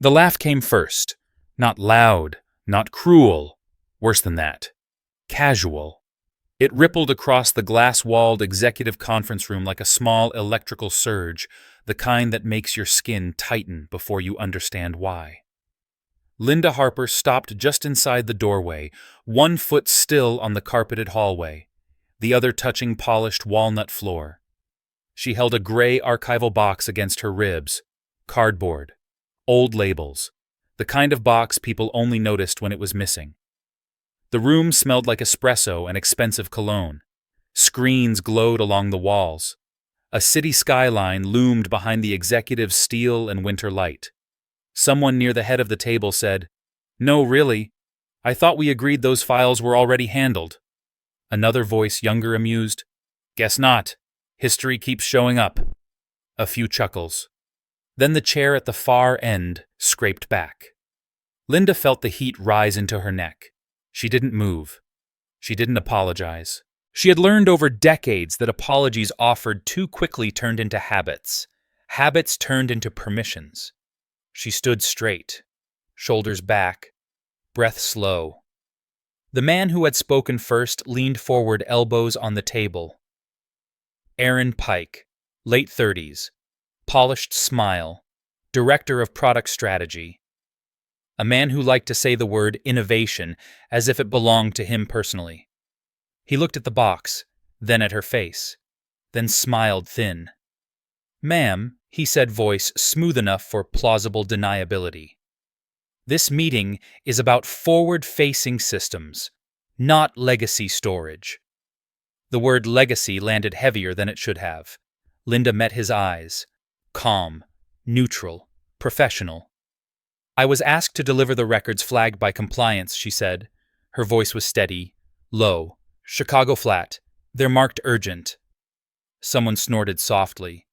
The laugh came first. Not loud, not cruel. Worse than that. Casual. It rippled across the glass-walled executive conference room like a small electrical surge, the kind that makes your skin tighten before you understand why. Linda Harper stopped just inside the doorway, one foot still on the carpeted hallway, the other touching polished walnut floor. She held a gray archival box against her ribs, cardboard, old labels, the kind of box people only noticed when it was missing. The room smelled like espresso and expensive cologne. Screens glowed along the walls. A city skyline loomed behind the executive's steel and winter light. Someone near the head of the table said, "No, really. I thought we agreed those files were already handled." Another voice, younger, amused, "Guess not. History keeps showing up." A few chuckles. Then the chair at the far end scraped back. Linda felt the heat rise into her neck. She didn't move. She didn't apologize. She had learned over decades that apologies offered too quickly turned into habits. Habits turned into permissions. She stood straight, shoulders back, breath slow. The man who had spoken first leaned forward, elbows on the table. Aaron Pike, late 30s, polished smile, director of product strategy. A man who liked to say the word innovation as if it belonged to him personally. He looked at the box, then at her face, then smiled thin. "Ma'am," he said, voice smooth enough for plausible deniability. "This meeting is about forward-facing systems, not legacy storage." The word legacy landed heavier than it should have. Linda met his eyes. Calm, neutral, professional. "I was asked to deliver the records flagged by compliance," she said. Her voice was steady, low. "Chicago flat. They're marked urgent." Someone snorted softly.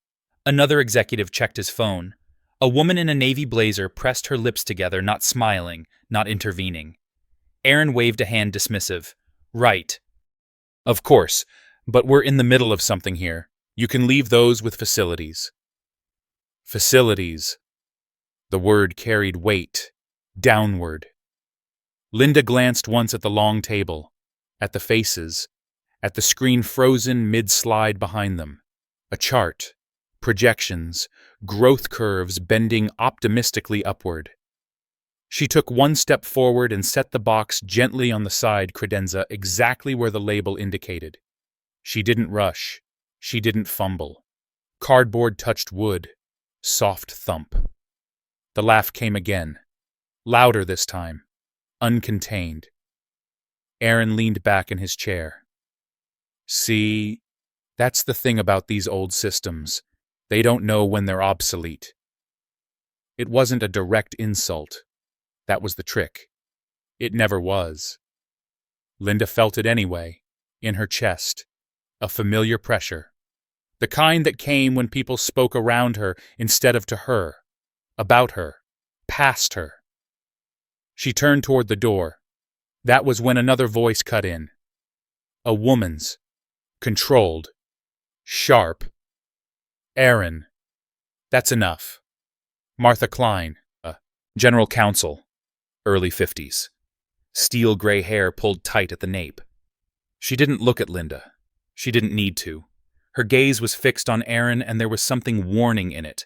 Another executive checked his phone. A woman in a navy blazer pressed her lips together, not smiling, not intervening. Aaron waved a hand, dismissive. "Right. Of course, but we're in the middle of something here. You can leave those with facilities." Facilities. The word carried weight, downward. Linda glanced once at the long table, at the faces, at the screen frozen mid-slide behind them. A chart, projections, growth curves bending optimistically upward. She took one step forward and set the box gently on the side credenza exactly where the label indicated. She didn't rush. She didn't fumble. Cardboard touched wood. Soft thump. The laugh came again. Louder this time. Uncontained. Aaron leaned back in his chair. "See, that's the thing about these old systems. They don't know when they're obsolete." It wasn't a direct insult. That was the trick. It never was. Linda felt it anyway, in her chest, a familiar pressure. The kind that came when people spoke around her instead of to her, about her, past her. She turned toward the door. That was when another voice cut in. A woman's. Controlled. Sharp. "Aaron. That's enough." Martha Klein, general counsel, early 50s. Steel gray hair pulled tight at the nape. She didn't look at Linda. She didn't need to. Her gaze was fixed on Aaron, and there was something warning in it.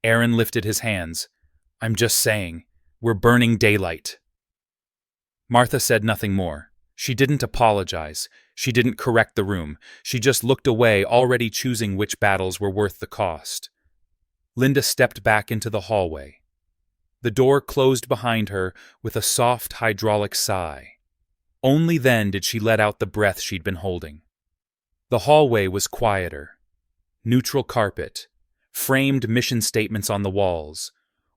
Aaron lifted his hands. "I'm just saying, we're burning daylight." Martha said nothing more. She didn't apologize. She didn't correct the room. She just looked away, already choosing which battles were worth the cost. Linda stepped back into the hallway. The door closed behind her with a soft hydraulic sigh. Only then did she let out the breath she'd been holding. The hallway was quieter. Neutral carpet. Framed mission statements on the walls.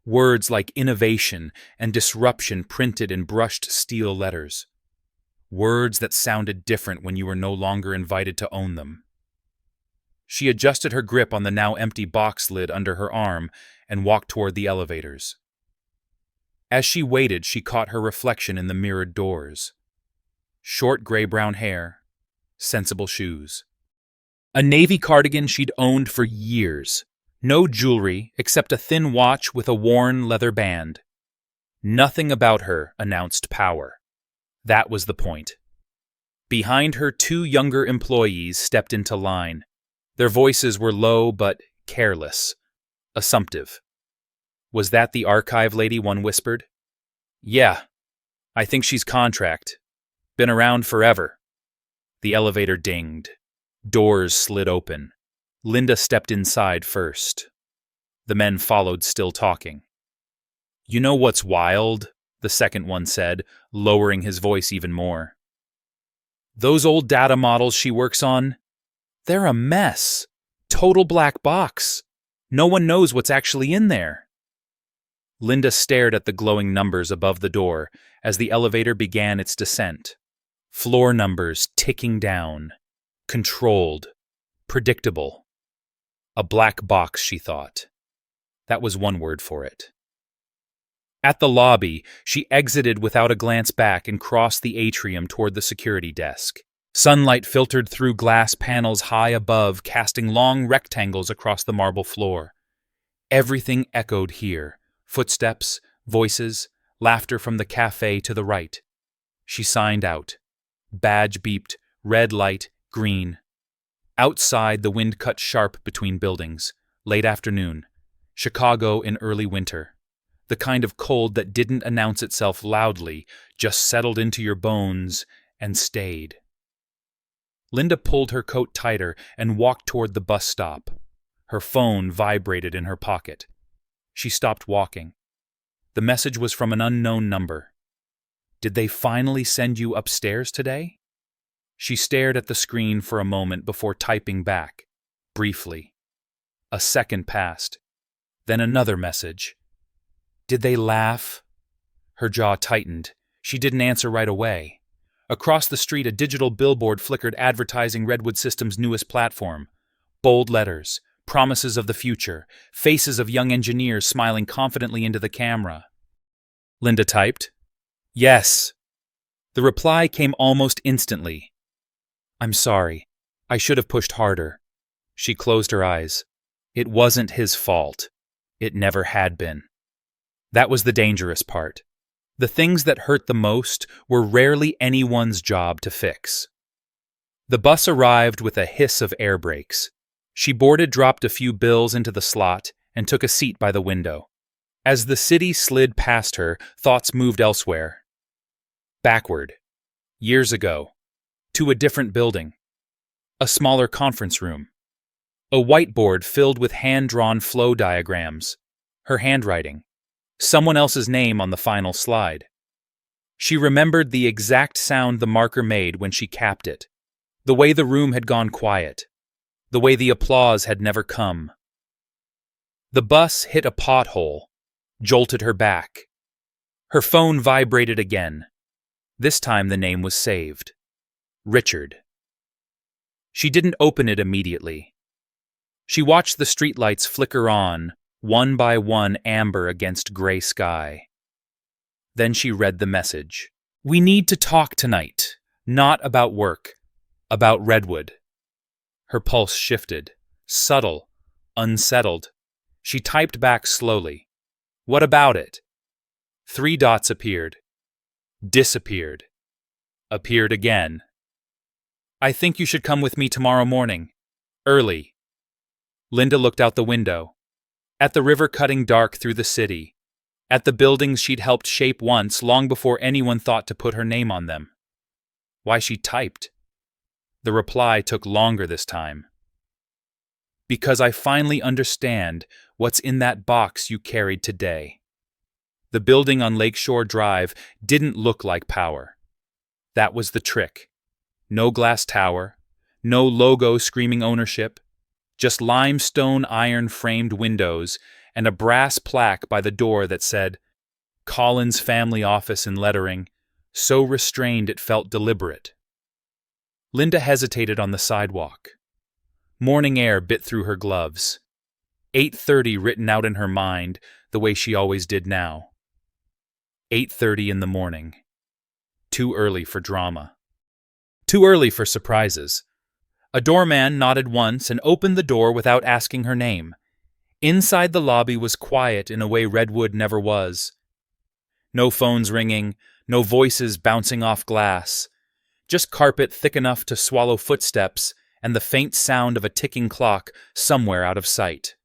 Words like innovation and disruption printed in brushed steel letters. Words that sounded different when you were no longer invited to own them. She adjusted her grip on the now empty box lid under her arm and walked toward the elevators. As she waited, she caught her reflection in the mirrored doors. Short gray-brown hair, sensible shoes. A navy cardigan she'd owned for years, No jewelry except a thin watch with a worn leather band. Nothing about her announced power. That was the point. Behind her, 2 younger employees stepped into line. Their voices were low but careless, assumptive. Was that the archive lady, one whispered? Yeah, I think she's contract. Been around forever. The elevator dinged. Doors slid open. Linda stepped inside first. The men followed, still talking. You know what's wild? The second one said, lowering his voice even more. Those old data models she works on, they're a mess. Total black box. No one knows what's actually in there. Linda stared at the glowing numbers above the door as the elevator began its descent. Floor numbers ticking down. Controlled. Predictable. A black box, she thought. That was one word for it. At the lobby, she exited without a glance back and crossed the atrium toward the security desk. Sunlight filtered through glass panels high above, casting long rectangles across the marble floor. Everything echoed here. Footsteps, voices, laughter from the cafe to the right. She signed out. Badge beeped, red light, green. Outside, the wind cut sharp between buildings. Late afternoon. Chicago in early winter. The kind of cold that didn't announce itself loudly, just settled into your bones and stayed. Linda pulled her coat tighter and walked toward the bus stop. Her phone vibrated in her pocket. She stopped walking. The message was from an unknown number. Did they finally send you upstairs today? She stared at the screen for a moment before typing back, briefly. A second passed. Then another message. Did they laugh? Her jaw tightened. She didn't answer right away. Across the street, a digital billboard flickered advertising Redwood Systems' newest platform. Bold letters, promises of the future, faces of young engineers smiling confidently into the camera. Linda typed, "Yes." The reply came almost instantly. "I'm sorry. I should have pushed harder." She closed her eyes. It wasn't his fault. It never had been. That was the dangerous part. The things that hurt the most were rarely anyone's job to fix. The bus arrived with a hiss of air brakes. She boarded, dropped a few bills into the slot, and took a seat by the window. As the city slid past her, thoughts moved elsewhere. Backward. Years ago. To a different building. A smaller conference room. A whiteboard filled with hand-drawn flow diagrams. Her handwriting. Someone else's name on the final slide. She remembered the exact sound the marker made when she capped it. The way the room had gone quiet. The way the applause had never come. The bus hit a pothole, jolted her back. Her phone vibrated again. This time the name was saved. Richard. She didn't open it immediately. She watched the streetlights flicker on, one by one amber against gray sky. Then she read the message. "We need to talk tonight. Not about work. About Redwood." Her pulse shifted. Subtle. Unsettled. She typed back slowly. "What about it?" 3 dots appeared. Disappeared. Appeared again. "I think you should come with me tomorrow morning. Early." Linda looked out the window. At the river cutting dark through the city. At the buildings she'd helped shape once, long before anyone thought to put her name on them. Why she typed? The reply took longer this time. "Because I finally understand what's in that box you carried today." The building on Lakeshore Drive didn't look like power. That was the trick. No glass tower, no logo screaming ownership, just limestone iron-framed windows and a brass plaque by the door that said, "Collins Family Office" in lettering, so restrained it felt deliberate. Linda hesitated on the sidewalk. Morning air bit through her gloves. 8:30 written out in her mind, the way she always did now. 8:30 in the morning. Too early for drama. Too early for surprises. A doorman nodded once and opened the door without asking her name. Inside the lobby was quiet in a way Redwood never was. No phones ringing, no voices bouncing off glass. Just carpet thick enough to swallow footsteps and the faint sound of a ticking clock somewhere out of sight.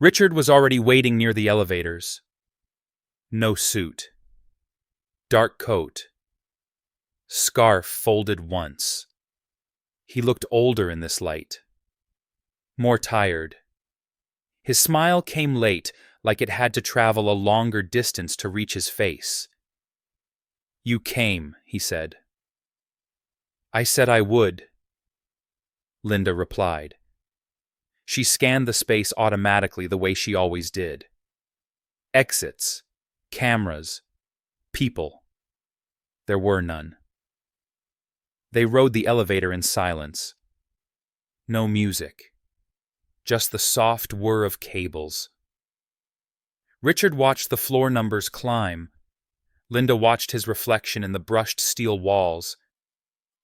Richard was already waiting near the elevators. No suit. Dark coat. Scarf folded once. He looked older in this light. More tired. His smile came late, like it had to travel a longer distance to reach his face. "You came," he said. "I said I would," Linda replied. She scanned the space automatically the way she always did. Exits, cameras, people. There were none. They rode the elevator in silence. No music. Just the soft whir of cables. Richard watched the floor numbers climb. Linda watched his reflection in the brushed steel walls.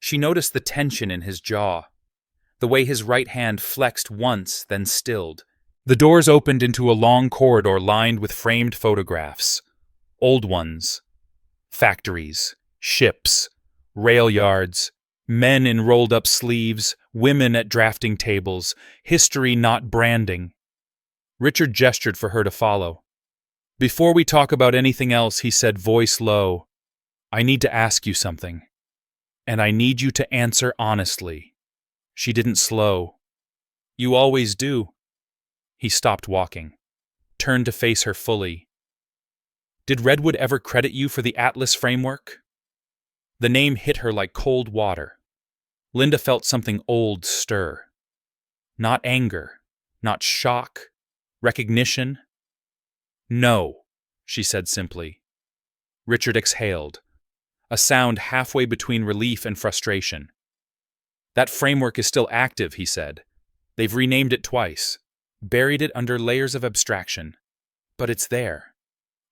She noticed the tension in his jaw, the way his right hand flexed once, then stilled. The doors opened into a long corridor lined with framed photographs. Old ones. Factories. Ships. Rail yards. Men in rolled-up sleeves. Women at drafting tables. History, not branding. Richard gestured for her to follow. "Before we talk about anything else," he said, voice low, "I need to ask you something. And I need you to answer honestly." She didn't slow. "You always do." He stopped walking, turned to face her fully. "Did Redwood ever credit you for the Atlas framework?" The name hit her like cold water. Linda felt something old stir. Not anger, not shock, recognition. "No," she said simply. Richard exhaled, a sound halfway between relief and frustration. "That framework is still active," he said. "They've renamed it twice, buried it under layers of abstraction. But it's there.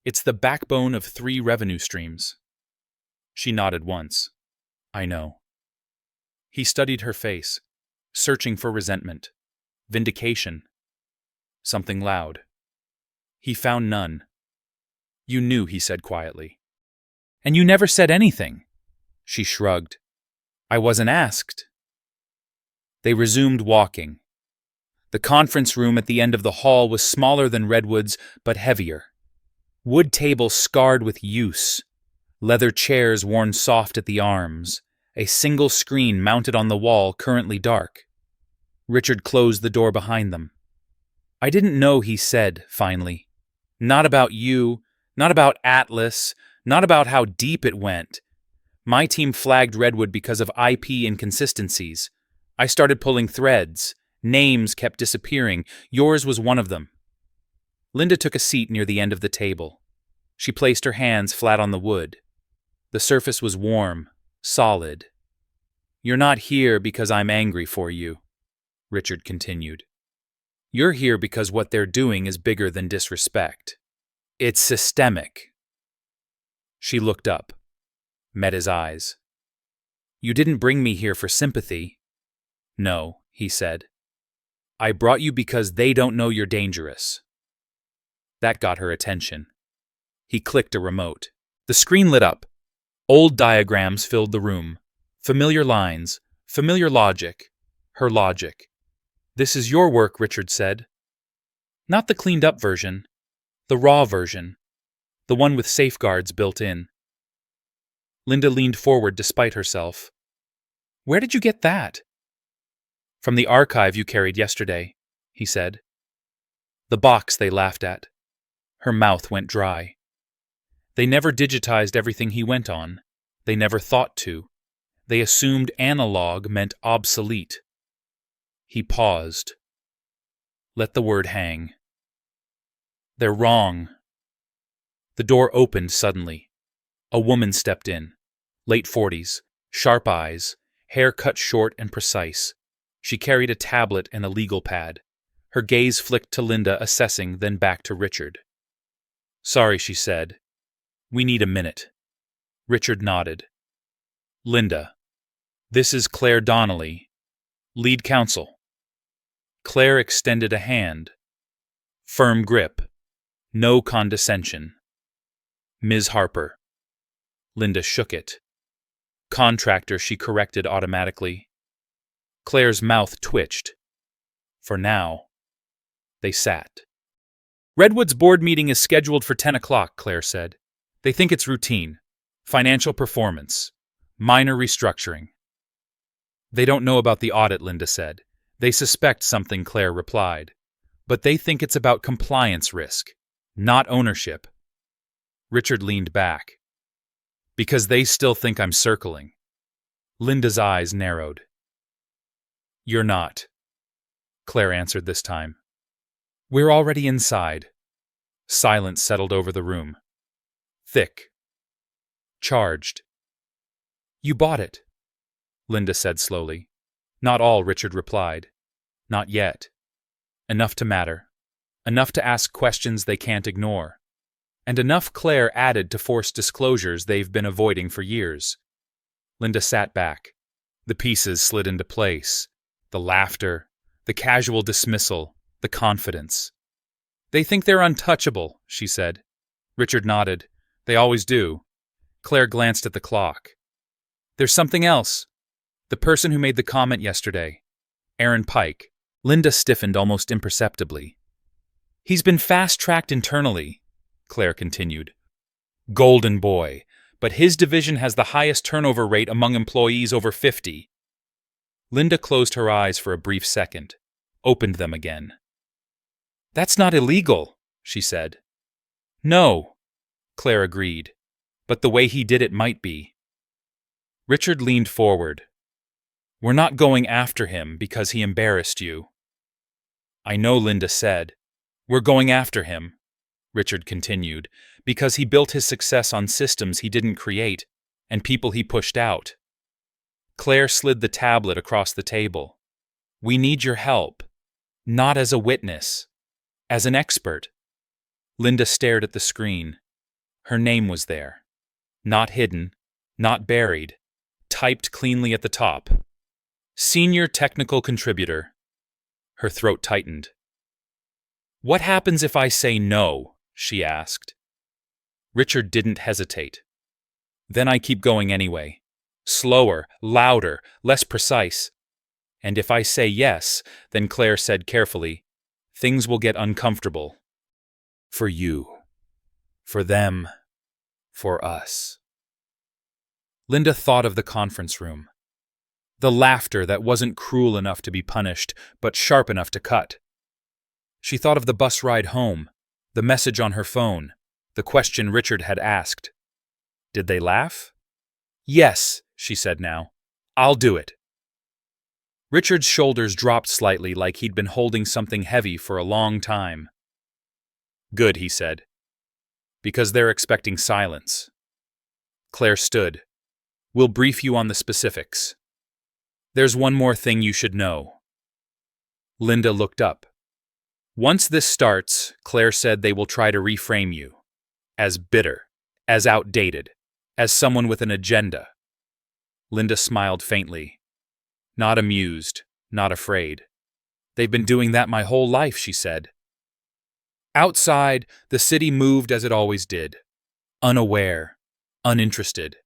It's the backbone of 3 revenue streams." She nodded once. "I know." He studied her face, searching for resentment, vindication, something loud. He found none. "You knew," he said quietly. "And you never said anything." She shrugged. "I wasn't asked." They resumed walking. The conference room at the end of the hall was smaller than Redwood's, but heavier. Wood tables scarred with use. Leather chairs worn soft at the arms. A single screen mounted on the wall, currently dark. Richard closed the door behind them. "I didn't know," he said, finally. "Not about you, not about Atlas, not about how deep it went. My team flagged Redwood because of IP inconsistencies. I started pulling threads. Names kept disappearing. Yours was one of them." Linda took a seat near the end of the table. She placed her hands flat on the wood. The surface was warm, solid. "You're not here because I'm angry for you," Richard continued. "You're here because what they're doing is bigger than disrespect. It's systemic." She looked up, met his eyes. "You didn't bring me here for sympathy." "No," he said. "I brought you because they don't know you're dangerous." That got her attention. He clicked a remote. The screen lit up. Old diagrams filled the room. Familiar lines, familiar logic, her logic. "This is your work," Richard said. "Not the cleaned-up version. The raw version. The one with safeguards built in." Linda leaned forward despite herself. "Where did you get that?" "From the archive you carried yesterday," he said. The box they laughed at. Her mouth went dry. They never digitized everything he went on. They never thought to. They assumed analog meant obsolete. He paused. Let the word hang. "They're wrong." The door opened suddenly. A woman stepped in. Late 40s, sharp eyes, hair cut short and precise. She carried a tablet and a legal pad. Her gaze flicked to Linda, assessing, then back to Richard. "Sorry," she said. "We need a minute." Richard nodded. "Linda, this is Claire Donnelly, lead counsel." Claire extended a hand. Firm grip. No condescension. Ms. Harper. Linda shook it. Contractor, she corrected automatically. Claire's mouth twitched. For now. They sat. Redwood's board meeting is scheduled for 10 o'clock, Claire said. They think it's routine. Financial performance. Minor restructuring. They don't know about the audit, Linda said. They suspect something, Claire replied. But they think it's about compliance risk, not ownership. Richard leaned back. Because they still think I'm circling. Linda's eyes narrowed. You're not, Claire answered this time. We're already inside. Silence settled over the room. Thick. Charged. You bought it, Linda said slowly. Not all, Richard replied. Not yet. Enough to matter. Enough to ask questions they can't ignore. And enough, Claire added, to force disclosures they've been avoiding for years. Linda sat back. The pieces slid into place. The laughter, the casual dismissal, the confidence. They think they're untouchable, she said. Richard nodded. They always do. Claire glanced at the clock. There's something else. The person who made the comment yesterday. Aaron Pike. Linda stiffened almost imperceptibly. He's been fast-tracked internally, Claire continued. Golden boy, but his division has the highest turnover rate among employees over 50. Linda closed her eyes for a brief second, opened them again. That's not illegal, she said. No, Claire agreed, but the way he did it might be. Richard leaned forward. We're not going after him because he embarrassed you. I know, Linda said. We're going after him, Richard continued, because he built his success on systems he didn't create and people he pushed out. Claire slid the tablet across the table. We need your help, not as a witness, as an expert. Linda stared at the screen. Her name was there. Not hidden, not buried, typed cleanly at the top. Senior Technical Contributor. Her throat tightened. What happens if I say no? She asked. Richard didn't hesitate. Then I keep going anyway. Slower, louder, less precise. And if I say yes, then Claire said carefully, things will get uncomfortable. For you. For them. For us. Linda thought of the conference room. The laughter that wasn't cruel enough to be punished, but sharp enough to cut. She thought of the bus ride home, the message on her phone, the question Richard had asked. Did they laugh? Yes, she said now. I'll do it. Richard's shoulders dropped slightly like he'd been holding something heavy for a long time. Good, he said. Because they're expecting silence. Claire stood. We'll brief you on the specifics. There's one more thing you should know. Linda looked up. Once this starts, Claire said they will try to reframe you. As bitter, as outdated, as someone with an agenda. Linda smiled faintly. Not amused, not afraid. They've been doing that my whole life, she said. Outside, the city moved as it always did. Unaware, uninterested.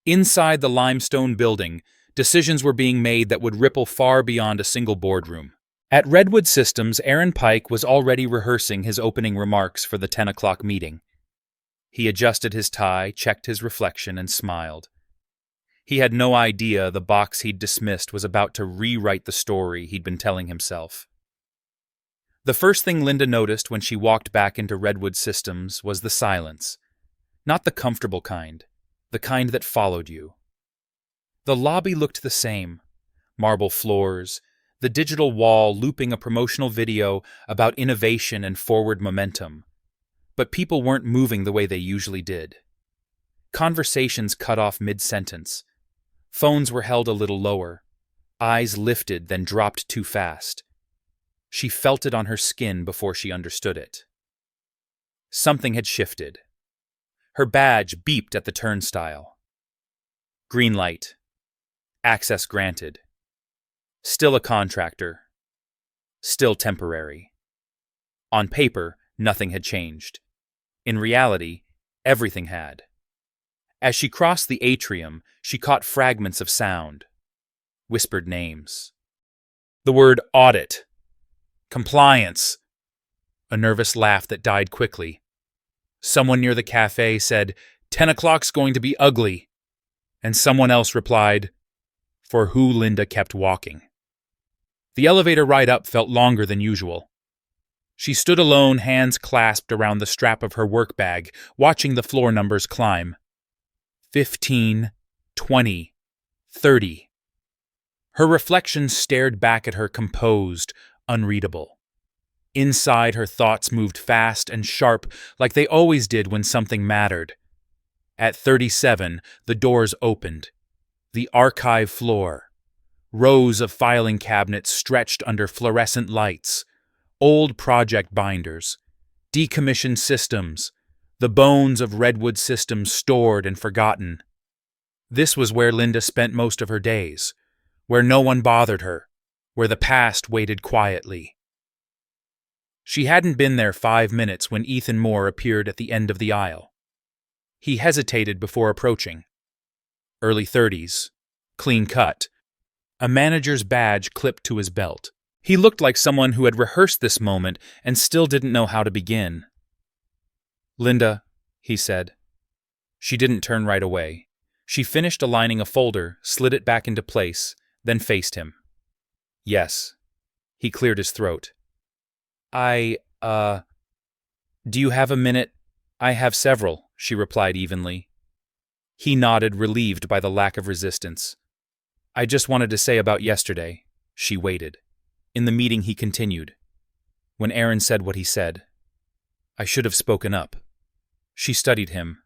Inside the limestone building, decisions were being made that would ripple far beyond a single boardroom. At Redwood Systems, Aaron Pike was already rehearsing his opening remarks for the 10 o'clock meeting. He adjusted his tie, checked his reflection, and smiled. He had no idea the box he'd dismissed was about to rewrite the story he'd been telling himself. The first thing Linda noticed when she walked back into Redwood Systems was the silence. Not the comfortable kind, the kind that followed you. The lobby looked the same. Marble floors, the digital wall looping a promotional video about innovation and forward momentum. But people weren't moving the way they usually did. Conversations cut off mid-sentence. Phones were held a little lower. Eyes lifted, then dropped too fast. She felt it on her skin before she understood it. Something had shifted. Her badge beeped at the turnstile. Green light. Access granted. Still a contractor. Still temporary. On paper, nothing had changed. In reality, everything had. As she crossed the atrium, she caught fragments of sound. Whispered names. The word audit. Compliance. A nervous laugh that died quickly. Someone near the cafe said, 10 o'clock's going to be ugly. And someone else replied, for who Linda kept walking. The elevator ride up felt longer than usual. She stood alone, hands clasped around the strap of her work bag, watching the floor numbers climb. 15, 20, 30. Her reflection stared back at her composed, unreadable. Inside, her thoughts moved fast and sharp like they always did when something mattered. At 37, the doors opened. The archive floor. Rows of filing cabinets stretched under fluorescent lights. Old project binders. Decommissioned systems. The bones of redwood systems stored and forgotten. This was where Linda spent most of her days. Where no one bothered her. Where the past waited quietly. She hadn't been there 5 minutes when Ethan Moore appeared at the end of the aisle. He hesitated before approaching. Early 30s, clean cut, a manager's badge clipped to his belt. He looked like someone who had rehearsed this moment and still didn't know how to begin. Linda, he said. She didn't turn right away. She finished aligning a folder, slid it back into place, then faced him. Yes. He cleared his throat. Do you have a minute? I have several, she replied evenly. He nodded, relieved by the lack of resistance. I just wanted to say about yesterday. She waited. In the meeting, he continued. When Aaron said what he said, I should have spoken up. She studied him.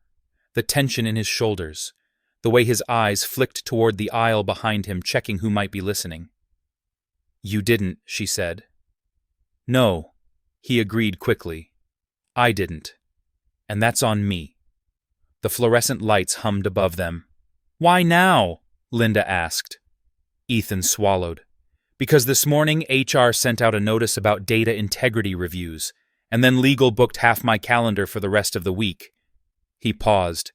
The tension in his shoulders. The way his eyes flicked toward the aisle behind him, checking who might be listening. You didn't, she said. No, he agreed quickly. I didn't. And that's on me. The fluorescent lights hummed above them. Why now? Linda asked. Ethan swallowed. Because this morning HR sent out a notice about data integrity reviews, and then legal booked half my calendar for the rest of the week. He paused.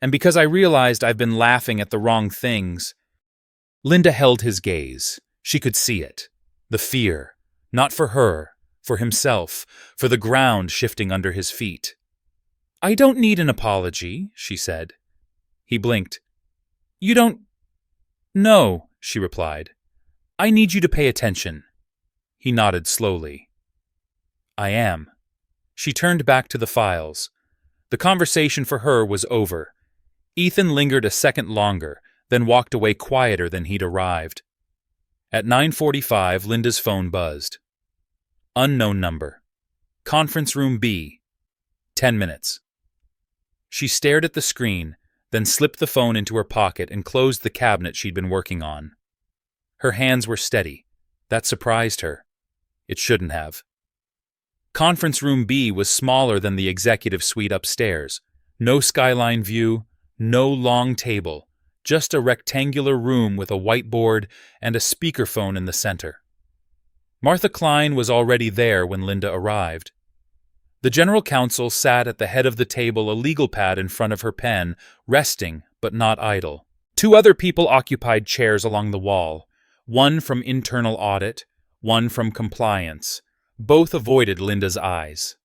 And because I realized I've been laughing at the wrong things. Linda held his gaze. She could see it. The fear. Not for her. For himself. For the ground shifting under his feet. I don't need an apology, she said. He blinked. You don't... No, she replied. I need you to pay attention. He nodded slowly. I am. She turned back to the files. The conversation for her was over. Ethan lingered a second longer, then walked away quieter than he'd arrived. At 9:45, Linda's phone buzzed. Unknown number. Conference room B. 10 minutes. She stared at the screen, then slipped the phone into her pocket and closed the cabinet she'd been working on. Her hands were steady. That surprised her. It shouldn't have. Conference room B was smaller than the executive suite upstairs. No skyline view, no long table, just a rectangular room with a whiteboard and a speakerphone in the center. Martha Klein was already there when Linda arrived. The general counsel sat at the head of the table, a legal pad in front of her pen, resting but not idle. 2 other people occupied chairs along the wall, one from internal audit, one from compliance. Both avoided Linda's eyes.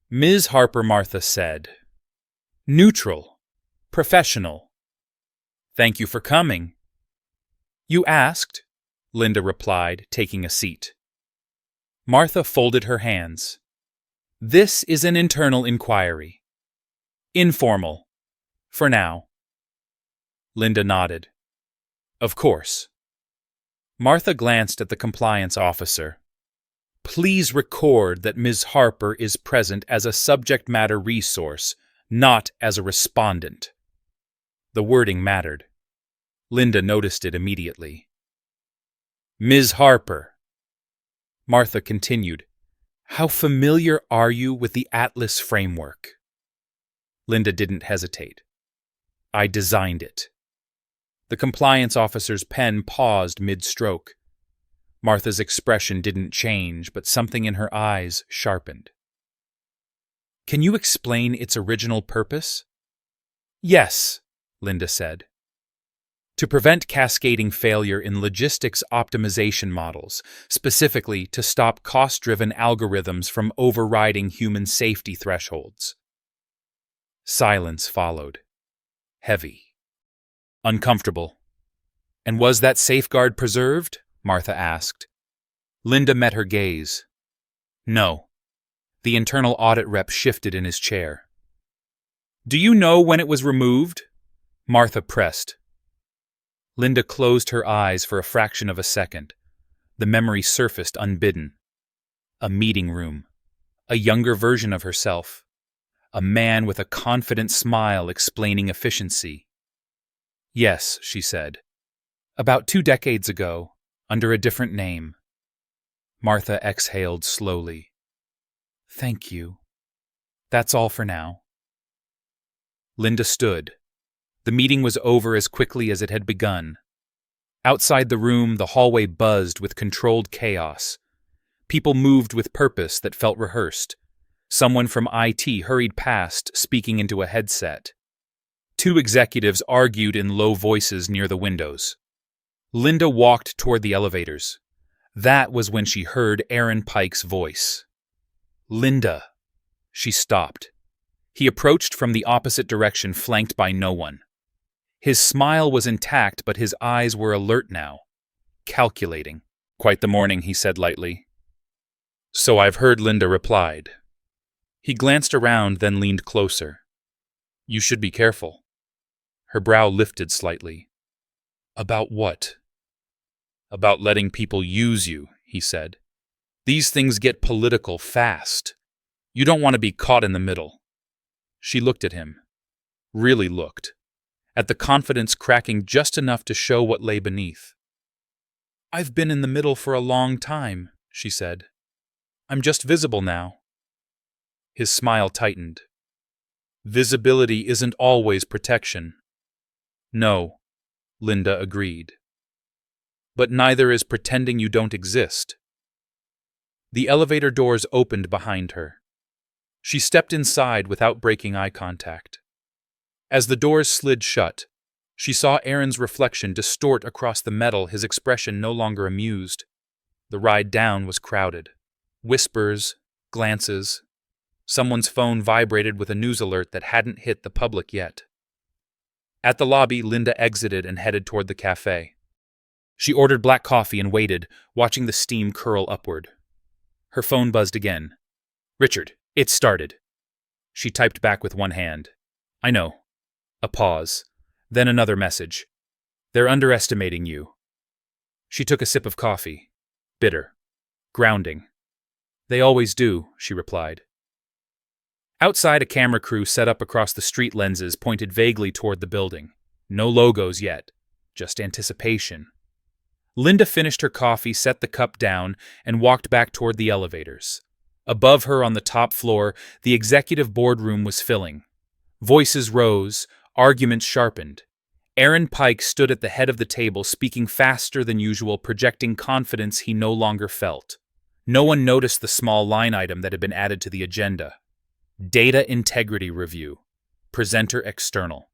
Ms. Harper, Martha said. Neutral. Professional. Thank you for coming. You asked, Linda replied, taking a seat. Martha folded her hands. This is an internal inquiry. Informal. For now. Linda nodded. Of course. Martha glanced at the compliance officer. Please record that Ms. Harper is present as a subject matter resource, not as a respondent. The wording mattered. Linda noticed it immediately. Ms. Harper. Martha continued. How familiar are you with the Atlas framework? Linda didn't hesitate. I designed it. The compliance officer's pen paused mid-stroke. Martha's expression didn't change, but something in her eyes sharpened. "Can you explain its original purpose?" "Yes," Linda said. "To prevent cascading failure in logistics optimization models, specifically to stop cost-driven algorithms from overriding human safety thresholds." Silence followed. Heavy. Uncomfortable. "And was that safeguard preserved?" Martha asked. Linda met her gaze. "No." The internal audit rep shifted in his chair. "Do you know when it was removed?" Martha pressed. Linda closed her eyes for a fraction of a second. The memory surfaced unbidden. A meeting room. A younger version of herself. A man with a confident smile explaining efficiency. "Yes," she said. "About 2 decades ago, under a different name." Martha exhaled slowly. "Thank you. That's all for now." Linda stood. The meeting was over as quickly as it had begun. Outside the room, the hallway buzzed with controlled chaos. People moved with purpose that felt rehearsed. Someone from IT hurried past, speaking into a headset. 2 executives argued in low voices near the windows. Linda walked toward the elevators. That was when she heard Aaron Pike's voice. "Linda." She stopped. He approached from the opposite direction, flanked by no one. His smile was intact, but his eyes were alert now. Calculating. "Quite the morning," he said lightly. "So I've heard," Linda replied. He glanced around, then leaned closer. "You should be careful." Her brow lifted slightly. "About what?" "About letting people use you," he said. "These things get political fast. You don't want to be caught in the middle." She looked at him. Really looked. At the confidence cracking just enough to show what lay beneath. "I've been in the middle for a long time," she said. "I'm just visible now." His smile tightened. "Visibility isn't always protection." "No," Linda agreed. "But neither is pretending you don't exist." The elevator doors opened behind her. She stepped inside without breaking eye contact. As the doors slid shut, she saw Aaron's reflection distort across the metal, his expression no longer amused. The ride down was crowded. Whispers, glances. Someone's phone vibrated with a news alert that hadn't hit the public yet. At the lobby, Linda exited and headed toward the cafe. She ordered black coffee and waited, watching the steam curl upward. Her phone buzzed again. "Richard, it's started." She typed back with one hand. "I know." A pause. Then another message. "They're underestimating you." She took a sip of coffee. Bitter. Grounding. "They always do," she replied. Outside, a camera crew set up across the street, lenses pointed vaguely toward the building. No logos yet. Just anticipation. Linda finished her coffee, set the cup down, and walked back toward the elevators. Above her on the top floor, the executive boardroom was filling. Voices rose, arguments sharpened. Aaron Pike stood at the head of the table, speaking faster than usual, projecting confidence he no longer felt. No one noticed the small line item that had been added to the agenda. Data Integrity Review. Presenter external.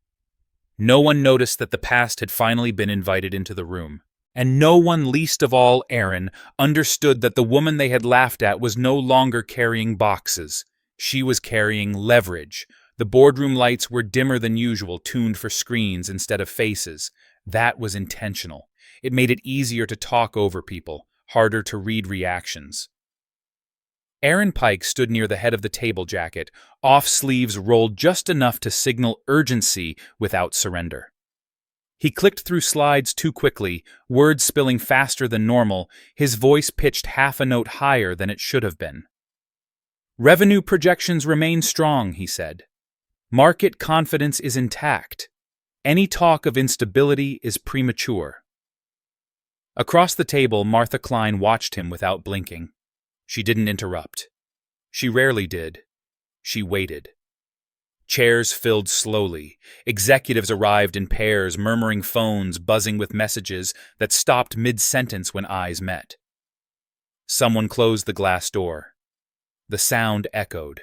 No one noticed that the past had finally been invited into the room. And no one, least of all Aaron, understood that the woman they had laughed at was no longer carrying boxes. She was carrying leverage. The boardroom lights were dimmer than usual, tuned for screens instead of faces. That was intentional. It made it easier to talk over people, harder to read reactions. Aaron Pike stood near the head of the table jacket, off sleeves rolled just enough to signal urgency without surrender. He clicked through slides too quickly, words spilling faster than normal, his voice pitched half a note higher than it should have been. "Revenue projections remain strong," he said. "Market confidence is intact. Any talk of instability is premature." Across the table, Martha Klein watched him without blinking. She didn't interrupt. She rarely did. She waited. Chairs filled slowly. Executives arrived in pairs, murmuring, phones buzzing with messages that stopped mid-sentence when eyes met. Someone closed the glass door. The sound echoed.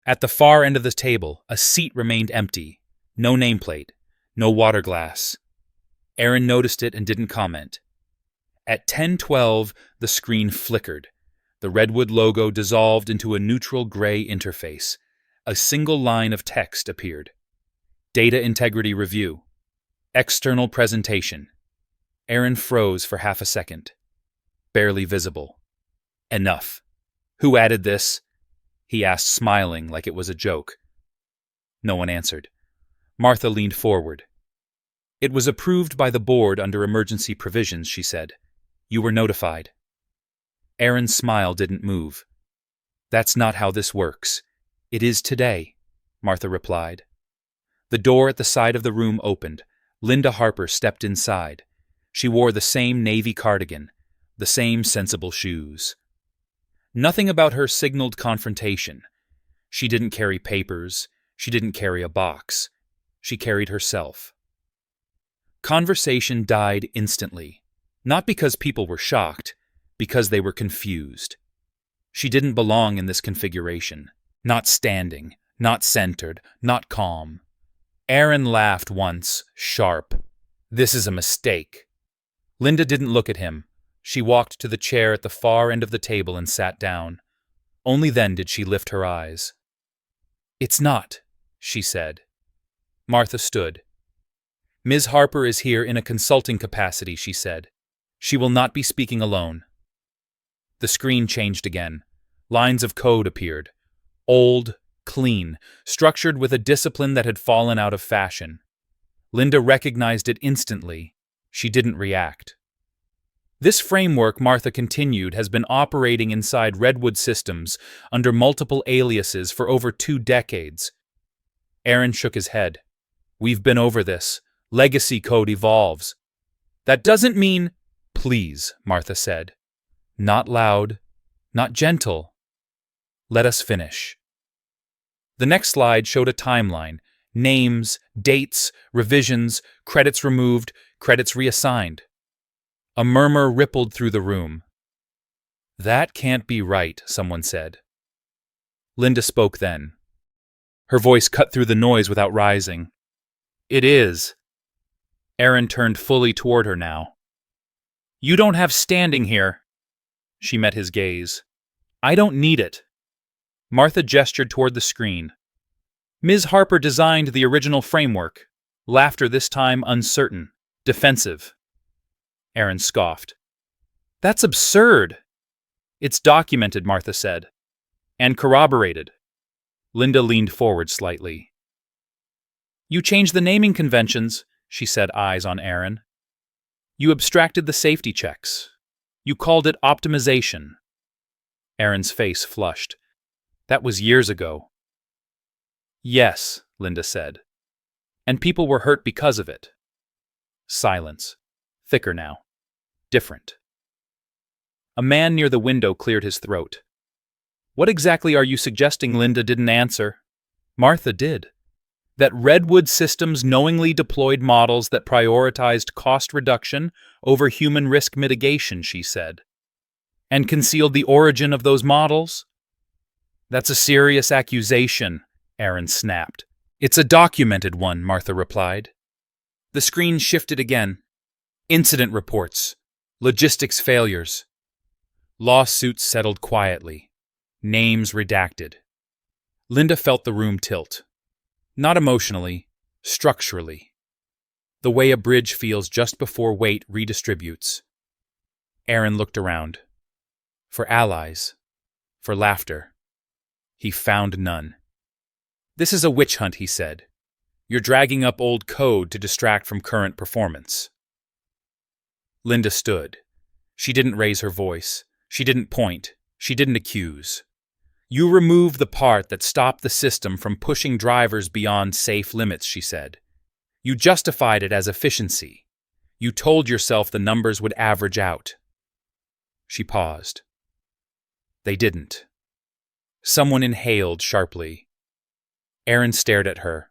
At the far end of the table, a seat remained empty. No nameplate, no water glass. Aaron noticed it and didn't comment. At 10:12, the screen flickered. The Redwood logo dissolved into a neutral gray interface. A single line of text appeared. Data Integrity Review. External Presentation. Aaron froze for half a second. Barely visible. Enough. Who added this? He asked, smiling like it was a joke. No one answered. Martha leaned forward. It was approved by the board under emergency provisions, she said. You were notified. Aaron's smile didn't move. That's not how this works. It is today, Martha replied. The door at the side of the room opened. Linda Harper stepped inside. She wore the same navy cardigan, the same sensible shoes. Nothing about her signaled confrontation. She didn't carry papers. She didn't carry a box. She carried herself. Conversation died instantly, not because people were shocked, because they were confused. She didn't belong in this configuration. Not standing, not centered, not calm. Aaron laughed once, sharp. This is a mistake. Linda didn't look at him. She walked to the chair at the far end of the table and sat down. Only then did she lift her eyes. It's not, she said. Martha stood. Ms. Harper is here in a consulting capacity, she said. She will not be speaking alone. The screen changed again. Lines of code appeared. Old, clean, structured with a discipline that had fallen out of fashion. Linda recognized it instantly. She didn't react. This framework, Martha continued, has been operating inside Redwood Systems under multiple aliases for over 2 decades. Aaron shook his head. We've been over this. Legacy code evolves. That doesn't mean... Please, Martha said. Not loud, not gentle. Let us finish. The next slide showed a timeline. Names, dates, revisions, credits removed, credits reassigned. A murmur rippled through the room. That can't be right, someone said. Linda spoke then. Her voice cut through the noise without rising. It is. Aaron turned fully toward her now. You don't have standing here. She met his gaze. I don't need it. Martha gestured toward the screen. Ms. Harper designed the original framework. Laughter this time uncertain, defensive. Aaron scoffed. That's absurd. It's documented, Martha said. And corroborated. Linda leaned forward slightly. You changed the naming conventions, she said, eyes on Aaron. You abstracted the safety checks. You called it optimization. Aaron's face flushed. That was years ago. Yes, Linda said. And people were hurt because of it. Silence. Thicker now. Different. A man near the window cleared his throat. What exactly are you suggesting? Linda didn't answer. Martha did. That Redwood Systems knowingly deployed models that prioritized cost reduction over human risk mitigation, she said. And concealed the origin of those models? That's a serious accusation, Aaron snapped. It's a documented one, Martha replied. The screen shifted again. Incident reports. Logistics failures. Lawsuits settled quietly. Names redacted. Linda felt the room tilt. Not emotionally, structurally. The way a bridge feels just before weight redistributes. Aaron looked around. For allies. For laughter. He found none. This is a witch hunt, he said. You're dragging up old code to distract from current performance. Linda stood. She didn't raise her voice. She didn't point. She didn't accuse. You removed the part that stopped the system from pushing drivers beyond safe limits, she said. You justified it as efficiency. You told yourself the numbers would average out. She paused. They didn't. Someone inhaled sharply. Aaron stared at her.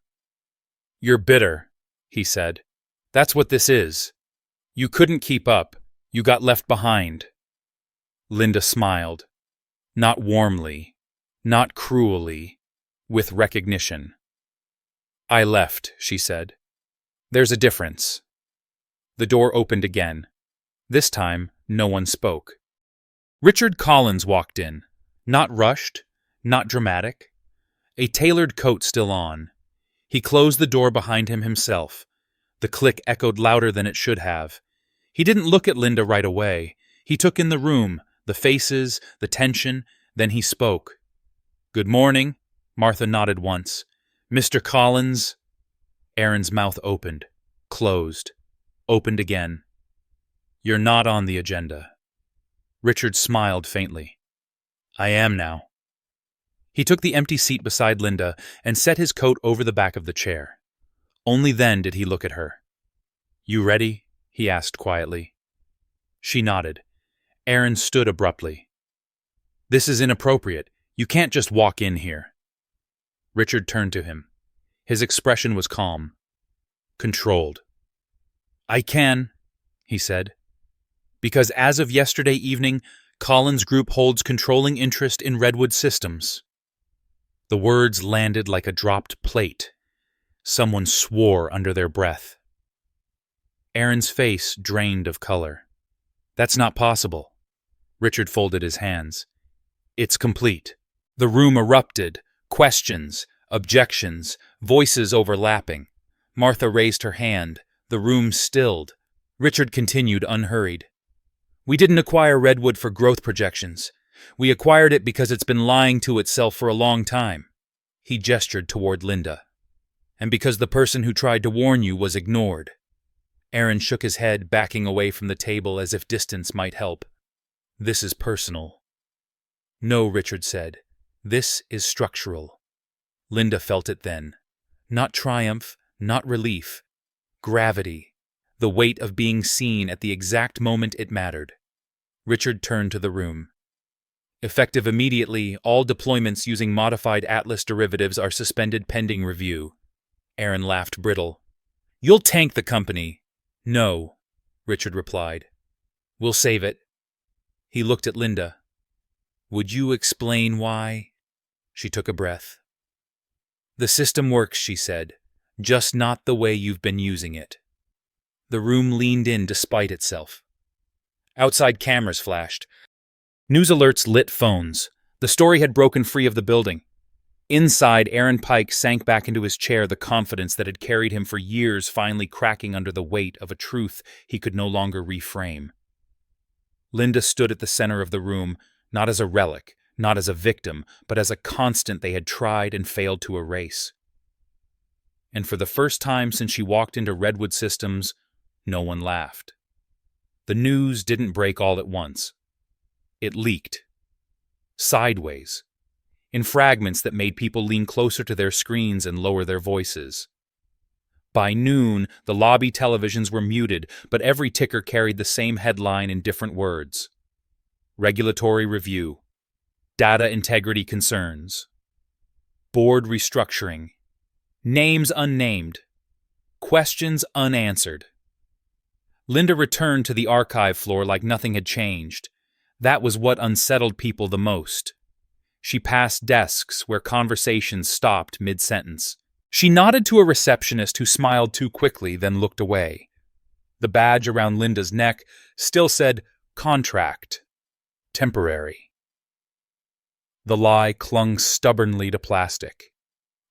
You're bitter, he said. That's what this is. You couldn't keep up. You got left behind. Linda smiled. Not warmly, not cruelly, with recognition. I left, she said. There's a difference. The door opened again. This time, no one spoke. Richard Collins walked in, not rushed, not dramatic, a tailored coat still on. He closed the door behind him himself. The click echoed louder than it should have. He didn't look at Linda right away. He took in the room, the faces, the tension, then he spoke. "Good morning." Martha nodded once. "Mr. Collins." Aaron's mouth opened, closed, opened again. "You're not on the agenda." Richard smiled faintly. "I am now." He took the empty seat beside Linda and set his coat over the back of the chair. Only then did he look at her. "You ready?" he asked quietly. She nodded. Aaron stood abruptly. "This is inappropriate. You can't just walk in here." Richard turned to him. His expression was calm, controlled. "I can," he said, "because as of yesterday evening, Collins Group holds controlling interest in Redwood Systems." The words landed like a dropped plate. Someone swore under their breath. Aaron's face drained of color. "That's not possible." Richard folded his hands. "It's complete." The room erupted. Questions, objections, voices overlapping. Martha raised her hand. The room stilled. Richard continued unhurried. "We didn't acquire Redwood for growth projections. We acquired it because it's been lying to itself for a long time." He gestured toward Linda. "And because the person who tried to warn you was ignored." Aaron shook his head, backing away from the table as if distance might help. "This is personal." "No," Richard said. "This is structural." Linda felt it then. Not triumph, not relief. Gravity. The weight of being seen at the exact moment it mattered. Richard turned to the room. "Effective immediately, all deployments using modified Atlas derivatives are suspended pending review." Aaron laughed brittle. "You'll tank the company." "No," Richard replied. "We'll save it." He looked at Linda. "Would you explain why?" She took a breath. "The system works," she said, "just not the way you've been using it." The room leaned in despite itself. Outside cameras flashed. News alerts lit phones. The story had broken free of the building. Inside, Aaron Pike sank back into his chair, the confidence that had carried him for years finally cracking under the weight of a truth he could no longer reframe. Linda stood at the center of the room, not as a relic, not as a victim, but as a constant they had tried and failed to erase. And for the first time since she walked into Redwood Systems, no one laughed. The news didn't break all at once. It leaked. Sideways. In fragments that made people lean closer to their screens and lower their voices. By noon, the lobby televisions were muted, but every ticker carried the same headline in different words. Regulatory review. Data integrity concerns. Board restructuring. Names unnamed. Questions unanswered. Linda returned to the archive floor like nothing had changed. That was what unsettled people the most. She passed desks where conversations stopped mid-sentence. She nodded to a receptionist who smiled too quickly, then looked away. The badge around Linda's neck still said, "Contract. Temporary." The lie clung stubbornly to plastic.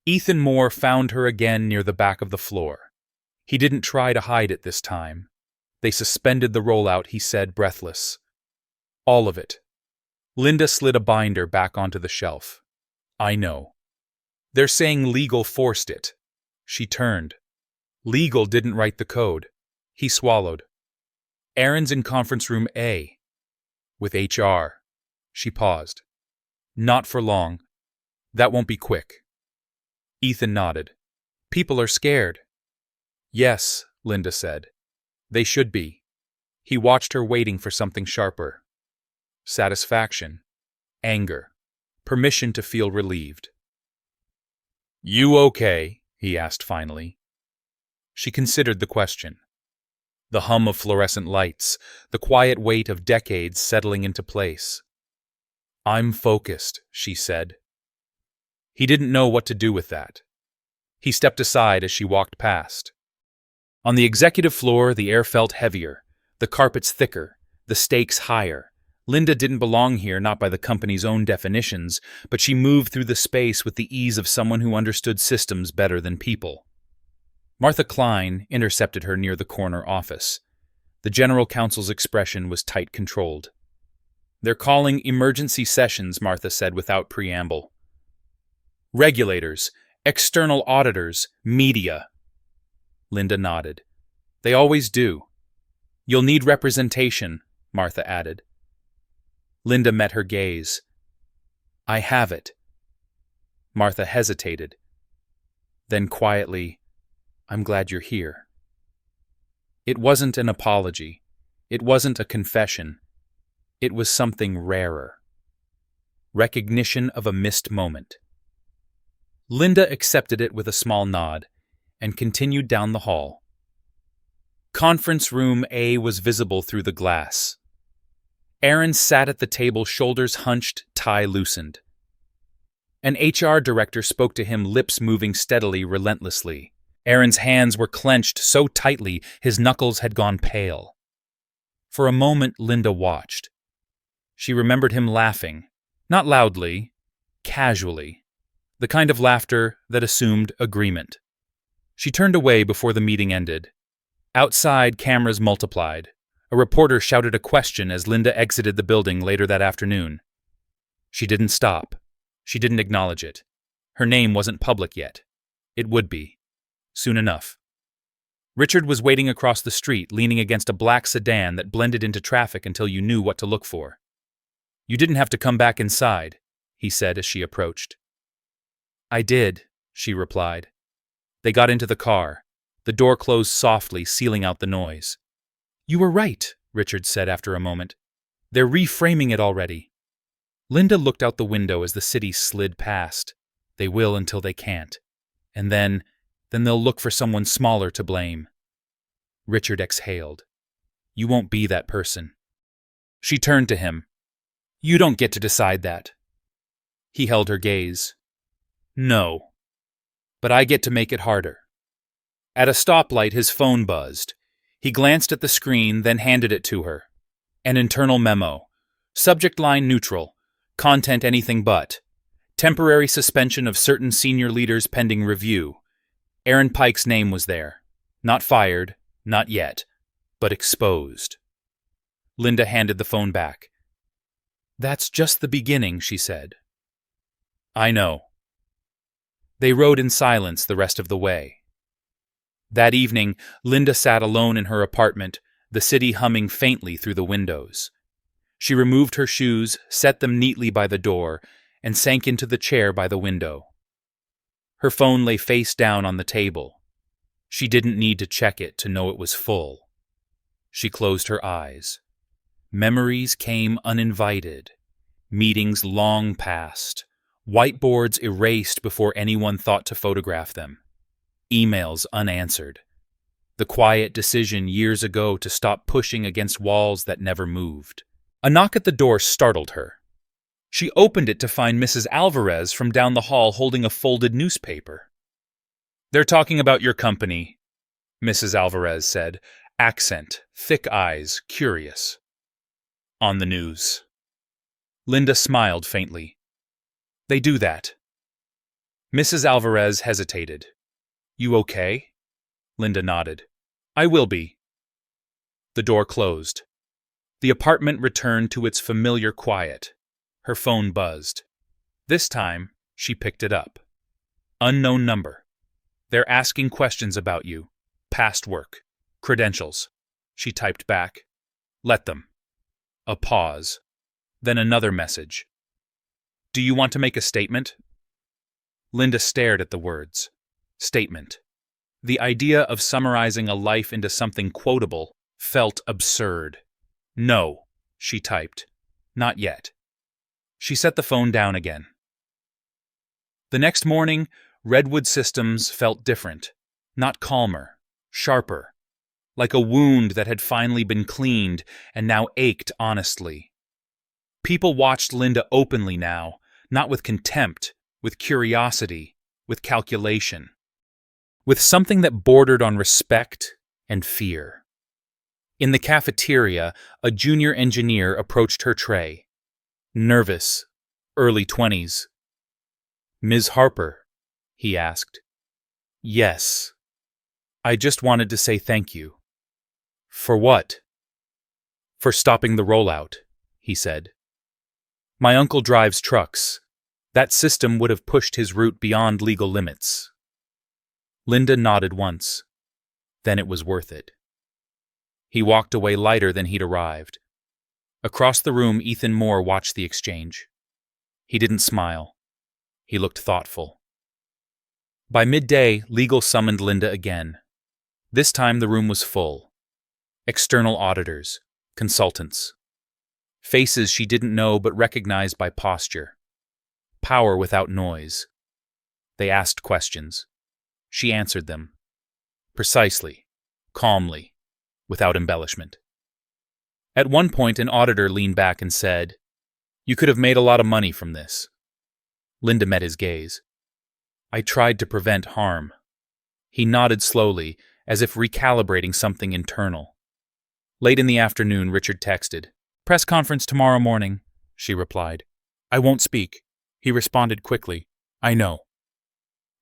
Ethan Moore found her again near the back of the floor. He didn't try to hide it this time. "They suspended the rollout," he said, breathless. "All of it." Linda slid a binder back onto the shelf. "I know. They're saying legal forced it." She turned. "Legal didn't write the code." He swallowed. "Aaron's in conference room A. With HR." She paused. "Not for long. That won't be quick." Ethan nodded. "People are scared." "Yes," Linda said. "They should be." He watched her waiting for something sharper. Satisfaction. Anger. Permission to feel relieved. "You okay?" he asked finally. She considered the question. The hum of fluorescent lights, the quiet weight of decades settling into place. "I'm focused," she said. He didn't know what to do with that. He stepped aside as she walked past. On the executive floor, the air felt heavier, the carpets thicker, the stakes higher. Linda didn't belong here, not by the company's own definitions, but she moved through the space with the ease of someone who understood systems better than people. Martha Klein intercepted her near the corner office. The general counsel's expression was tight controlled. "They're calling emergency sessions," Martha said without preamble. "Regulators, external auditors, media." Linda nodded. "They always do." "You'll need representation," Martha added. Linda met her gaze. "I have it." Martha hesitated. Then quietly, "I'm glad you're here." It wasn't an apology. It wasn't a confession. It was something rarer. Recognition of a missed moment. Linda accepted it with a small nod and continued down the hall. Conference room A was visible through the glass. Aaron sat at the table, shoulders hunched, tie loosened. An HR director spoke to him, lips moving steadily, relentlessly. Aaron's hands were clenched so tightly his knuckles had gone pale. For a moment, Linda watched. She remembered him laughing, not loudly, casually, the kind of laughter that assumed agreement. She turned away before the meeting ended. Outside, cameras multiplied. A reporter shouted a question as Linda exited the building later that afternoon. She didn't stop. She didn't acknowledge it. Her name wasn't public yet. It would be. Soon enough. Richard was waiting across the street, leaning against a black sedan that blended into traffic until you knew what to look for. "You didn't have to come back inside," he said as she approached. "I did," she replied. They got into the car. The door closed softly, sealing out the noise. "You were right," Richard said after a moment. "They're reframing it already." Linda looked out the window as the city slid past. They will until they can't. And then they'll look for someone smaller to blame. Richard exhaled. "You won't be that person." She turned to him. "You don't get to decide that." He held her gaze. "No. But I get to make it harder." At a stoplight, his phone buzzed. He glanced at the screen, then handed it to her. An internal memo. Subject line neutral. Content anything but. Temporary suspension of certain senior leaders pending review. Aaron Pike's name was there. Not fired, not yet, but exposed. Linda handed the phone back. "That's just the beginning," she said. "I know." They rode in silence the rest of the way. That evening, Linda sat alone in her apartment, the city humming faintly through the windows. She removed her shoes, set them neatly by the door, and sank into the chair by the window. Her phone lay face down on the table. She didn't need to check it to know it was full. She closed her eyes. Memories came uninvited. Meetings long past. Whiteboards erased before anyone thought to photograph them. Emails unanswered. The quiet decision years ago to stop pushing against walls that never moved. A knock at the door startled her. She opened it to find Mrs. Alvarez from down the hall holding a folded newspaper. "They're talking about your company," Mrs. Alvarez said, accent, thick eyes, curious. "On the news." Linda smiled faintly. "They do that." Mrs. Alvarez hesitated. "You okay?" Linda nodded. "I will be." The door closed. The apartment returned to its familiar quiet. Her phone buzzed. This time, she picked it up. Unknown number. "They're asking questions about you. Past work. Credentials." She typed back. "Let them." A pause. Then another message. "Do you want to make a statement?" Linda stared at the words. Statement. The idea of summarizing a life into something quotable felt absurd. "No," she typed. "Not yet." She set the phone down again. The next morning, Redwood Systems felt different. Not calmer, sharper. like a wound that had finally been cleaned and now ached honestly. People watched Linda openly now, not with contempt, with curiosity, with calculation, with something that bordered on respect and fear. In the cafeteria, a junior engineer approached her tray. Nervous, early 20s. "Ms. Harper?" he asked. "Yes. I just wanted to say thank you." "For what?" "For stopping the rollout," he said. "My uncle drives trucks. That system would have pushed his route beyond legal limits." Linda nodded once. Then it was worth it. He walked away lighter than he'd arrived. Across the room, Ethan Moore watched the exchange. He didn't smile. He looked thoughtful. By midday, legal summoned Linda again. This time the room was full. External auditors, consultants. Faces she didn't know but recognized by posture. Power without noise. They asked questions. She answered them. Precisely, calmly, without embellishment. At one point, an auditor leaned back and said, "You could have made a lot of money from this." Linda met his gaze. "I tried to prevent harm." He nodded slowly, as if recalibrating something internal. Late in the afternoon, Richard texted. "Press conference tomorrow morning," she replied. "I won't speak." He responded quickly, "I know."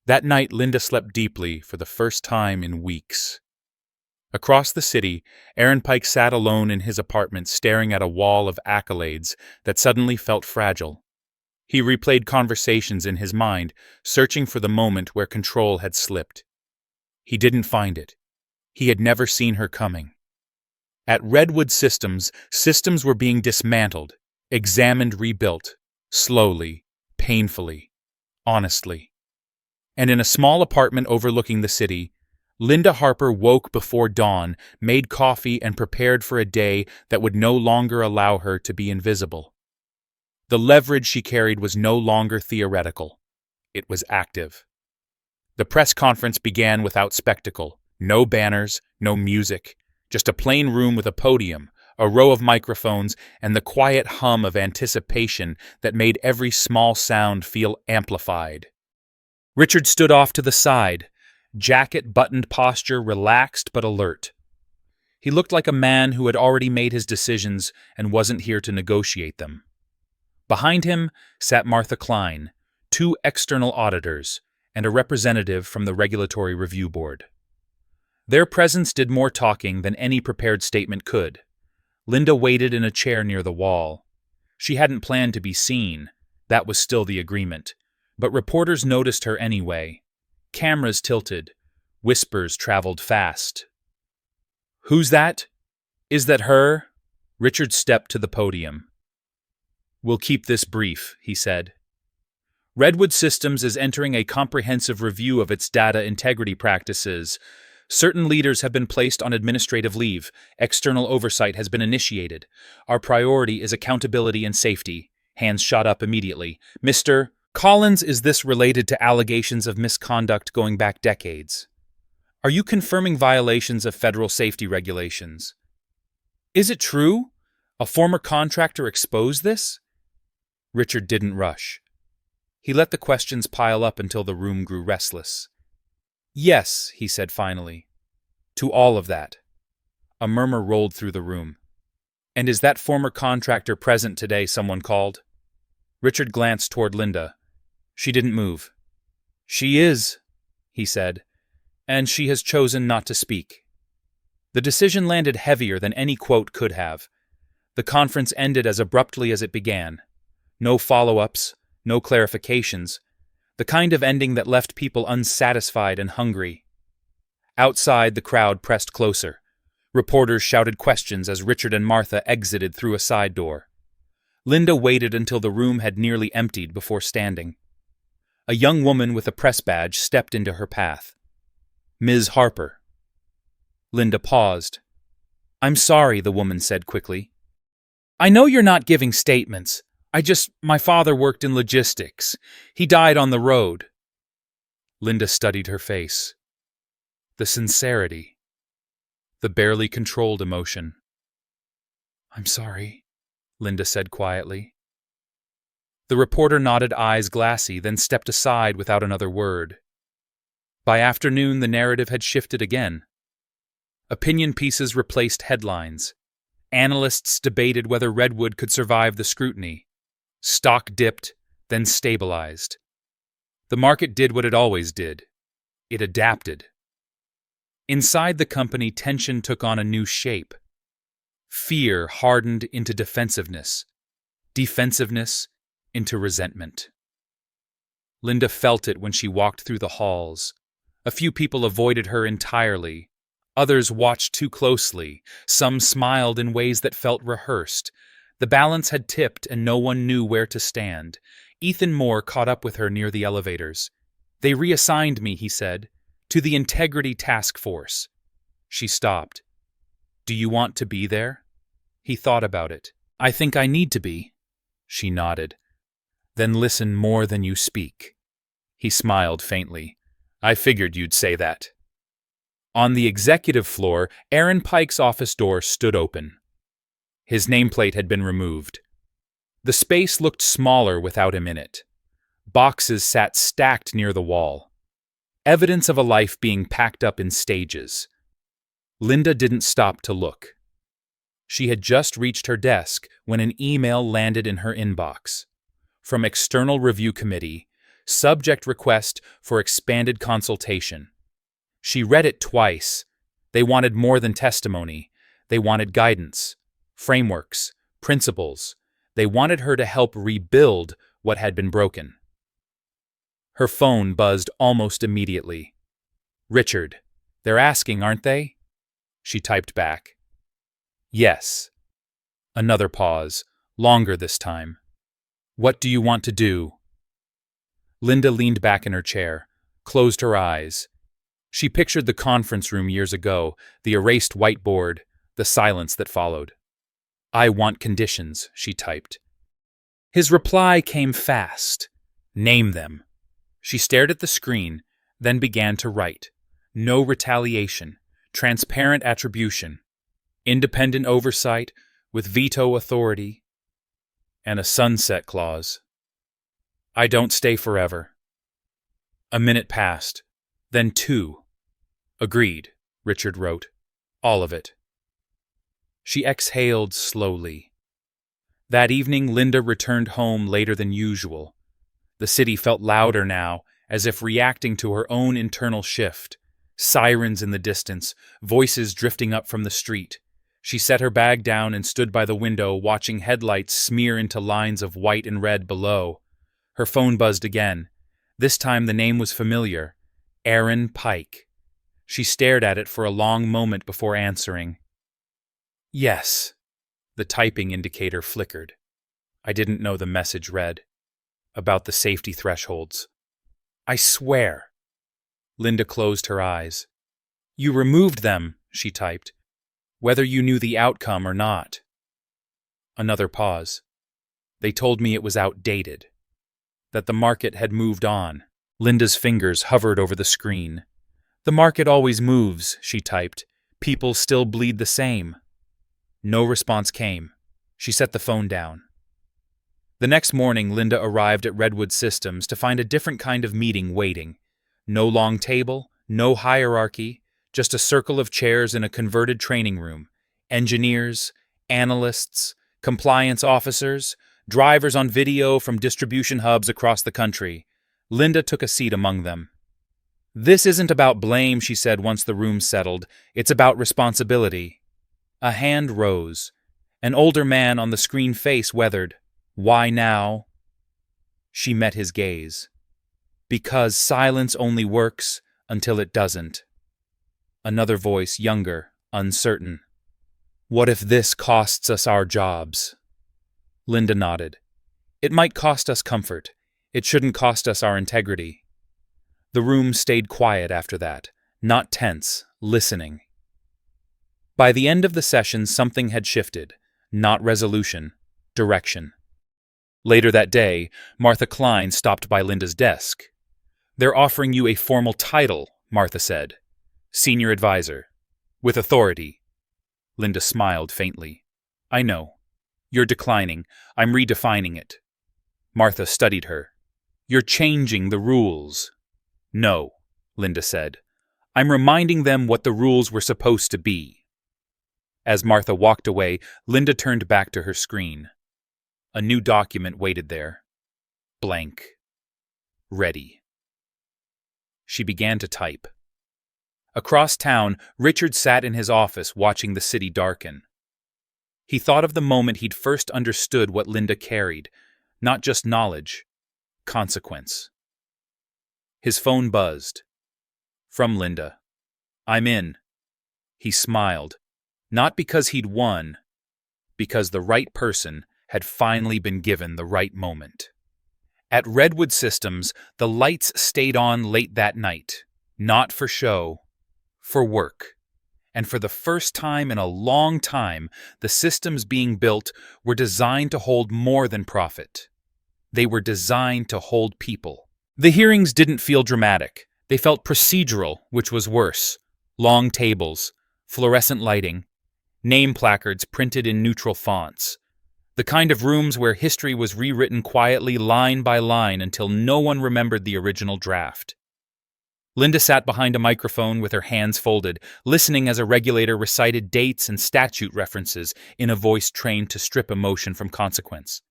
That night, Linda slept deeply for the first time in weeks. Across the city, Aaron Pike sat alone in his apartment staring at a wall of accolades that suddenly felt fragile. He replayed conversations in his mind, searching for the moment where control had slipped. He didn't find it. He had never seen her coming. At Redwood systems were being dismantled, examined, rebuilt, slowly, painfully, honestly. And in a small apartment overlooking the city, Linda Harper woke before dawn, made coffee, and prepared for a day that would no longer allow her to be invisible. The leverage she carried was no longer theoretical. It was active. The press conference began without spectacle. No banners, no music, just a plain room with a podium, a row of microphones, and the quiet hum of anticipation that made every small sound feel amplified. Richard stood off to the side, jacket buttoned, posture relaxed but alert. He looked like a man who had already made his decisions and wasn't here to negotiate them. Behind him sat Martha Klein, 2 external auditors, and a representative from the Regulatory Review Board. Their presence did more talking than any prepared statement could. Linda waited in a chair near the wall. She hadn't planned to be seen. That was still the agreement. But reporters noticed her anyway. Cameras tilted. Whispers traveled fast. "Who's that? Is that her?" Richard stepped to the podium. "We'll keep this brief," he said. Redwood Systems is entering a comprehensive review of its data integrity practices. Certain leaders have been placed on administrative leave. External oversight has been initiated. Our priority is accountability and safety. Hands shot up immediately. "Mr. Collins, is this related to allegations of misconduct going back decades? Are you confirming violations of federal safety regulations? Is it true? A former contractor exposed this?" Richard didn't rush. He let the questions pile up until the room grew restless. "Yes," he said finally. "To all of that." A murmur rolled through the room. "And is that former contractor present today?" someone called. Richard glanced toward Linda. She didn't move. "She is," he said, "and she has chosen not to speak." The decision landed heavier than any quote could have. The conference ended as abruptly as it began. No follow-ups, no clarifications. The kind of ending that left people unsatisfied and hungry. Outside, the crowd pressed closer. Reporters shouted questions as Richard and Martha exited through a side door. Linda waited until the room had nearly emptied before standing. A young woman with a press badge stepped into her path. "Ms. Harper." Linda paused. "I'm sorry," the woman said quickly. "I know you're not giving statements. My father worked in logistics. He died on the road." Linda studied her face. The sincerity. the barely controlled emotion. "I'm sorry," Linda said quietly. The reporter nodded, eyes glassy, then stepped aside without another word. By afternoon, the narrative had shifted again. Opinion pieces replaced headlines. Analysts debated whether Redwood could survive the scrutiny. Stock dipped, then stabilized. The market did what it always did. It adapted. Inside the company, tension took on a new shape. Fear hardened into defensiveness. Defensiveness into resentment. Linda felt it when she walked through the halls. A few people avoided her entirely. Others watched too closely. Some smiled in ways that felt rehearsed. The balance had tipped and no one knew where to stand. Ethan Moore caught up with her near the elevators. "They reassigned me," he said, "to the Integrity Task Force." She stopped. "Do you want to be there?" He thought about it. "I think I need to be." She nodded. "Then listen more than you speak." He smiled faintly. "I figured you'd say that." On the executive floor, Aaron Pike's office door stood open. His nameplate had been removed. The space looked smaller without him in it. Boxes sat stacked near the wall. Evidence of a life being packed up in stages. Linda didn't stop to look. She had just reached her desk when an email landed in her inbox. From External Review Committee, subject request for expanded consultation. She read it twice. They wanted more than testimony. They wanted guidance, frameworks, principles. They wanted her to help rebuild what had been broken. Her phone buzzed almost immediately. "Richard, they're asking, aren't they?" She typed back. "Yes." Another pause, longer this time. "What do you want to do?" Linda leaned back in her chair, closed her eyes. She pictured the conference room years ago, the erased whiteboard, the silence that followed. "I want conditions," she typed. His reply came fast. "Name them." She stared at the screen, then began to write. No retaliation, transparent attribution, independent oversight with veto authority, and a sunset clause. "I don't stay forever." A minute passed, then 2. "Agreed," Richard wrote. "All of it." She exhaled slowly. That evening, Linda returned home later than usual. The city felt louder now, as if reacting to her own internal shift. Sirens in the distance, voices drifting up from the street. She set her bag down and stood by the window, watching headlights smear into lines of white and red below. Her phone buzzed again. This time the name was familiar. Aaron Pike. She stared at it for a long moment before answering. "Yes." The typing indicator flickered. I didn't know the message read. About the safety thresholds. "I swear." Linda closed her eyes. "You removed them," she typed, "whether you knew the outcome or not." Another pause. "They told me it was outdated. That the market had moved on." Linda's fingers hovered over the screen. "The market always moves," she typed. "People still bleed the same." No response came. She set the phone down. The next morning, Linda arrived at Redwood Systems to find a different kind of meeting waiting. No long table, no hierarchy, just a circle of chairs in a converted training room. Engineers, analysts, compliance officers, drivers on video from distribution hubs across the country. Linda took a seat among them. "This isn't about blame," she said once the room settled. "It's about responsibility." A hand rose. An older man on the screen face weathered. "Why now?" She met his gaze. "Because silence only works until it doesn't." Another voice, younger, uncertain. "What if this costs us our jobs?" Linda nodded. "It might cost us comfort. It shouldn't cost us our integrity." The room stayed quiet after that, not tense, listening. By the end of the session, something had shifted. Not resolution, direction. Later that day, Martha Klein stopped by Linda's desk. "They're offering you a formal title," Martha said. "Senior advisor." With authority. Linda smiled faintly. I know. You're declining. I'm redefining it. Martha studied her. You're changing the rules. No, Linda said. I'm reminding them what the rules were supposed to be. As Martha walked away, Linda turned back to her screen. A new document waited there. Blank. Ready. She began to type. Across town, Richard sat in his office watching the city darken. He thought of the moment he'd first understood what Linda carried, not just knowledge, consequence. His phone buzzed. From Linda. I'm in. He smiled, not because he'd won, because the right person had finally been given the right moment. At Redwood Systems, the lights stayed on late that night, not for show, for work. And for the first time in a long time, the systems being built were designed to hold more than profit. They were designed to hold people. The hearings didn't feel dramatic. They felt procedural, which was worse. Long tables, fluorescent lighting, name placards printed in neutral fonts. The kind of rooms where history was rewritten quietly line by line until no one remembered the original draft. Linda sat behind a microphone with her hands folded, listening as a regulator recited dates and statute references in a voice trained to strip emotion from consequence.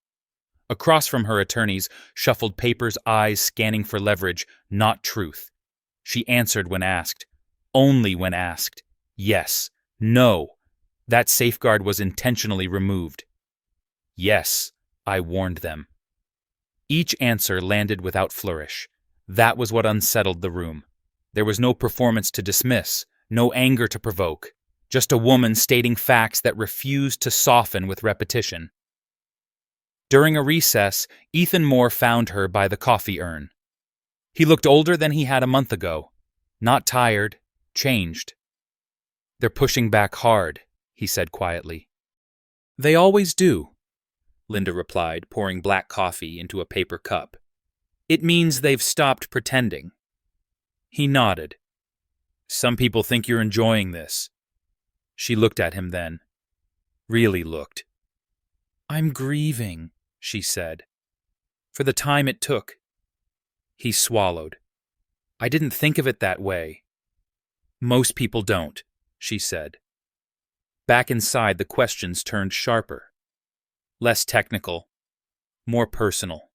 Across from her, attorneys shuffled papers, eyes scanning for leverage, not truth. She answered when asked, only when asked. Yes, no. That safeguard was intentionally removed. Yes, I warned them. Each answer landed without flourish. That was what unsettled the room. There was no performance to dismiss, no anger to provoke, just a woman stating facts that refused to soften with repetition. During a recess, Ethan Moore found her by the coffee urn. He looked older than he had a month ago. Not tired, changed. They're pushing back hard, he said quietly. They always do, Linda replied, pouring black coffee into a paper cup. It means they've stopped pretending. He nodded. Some people think you're enjoying this. She looked at him then. Really looked. I'm grieving, she said. For the time it took. He swallowed. I didn't think of it that way. Most people don't, she said. Back inside, the questions turned sharper. Less technical. More personal.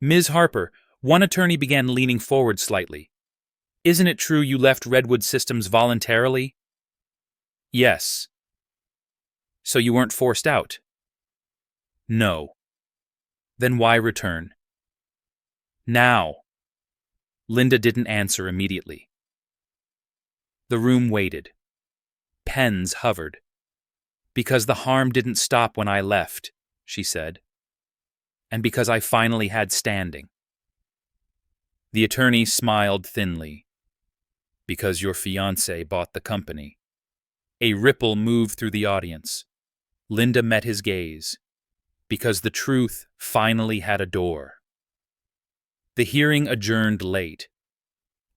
Ms. Harper, one attorney began leaning forward slightly. Isn't it true you left Redwood Systems voluntarily? Yes. So you weren't forced out? No. Then why return? Now. Linda didn't answer immediately. The room waited. Pens hovered. Because the harm didn't stop when I left, she said. And because I finally had standing. The attorney smiled thinly. Because your fiancé bought the company. A ripple moved through the audience. Linda met his gaze. Because the truth finally had a door. The hearing adjourned late.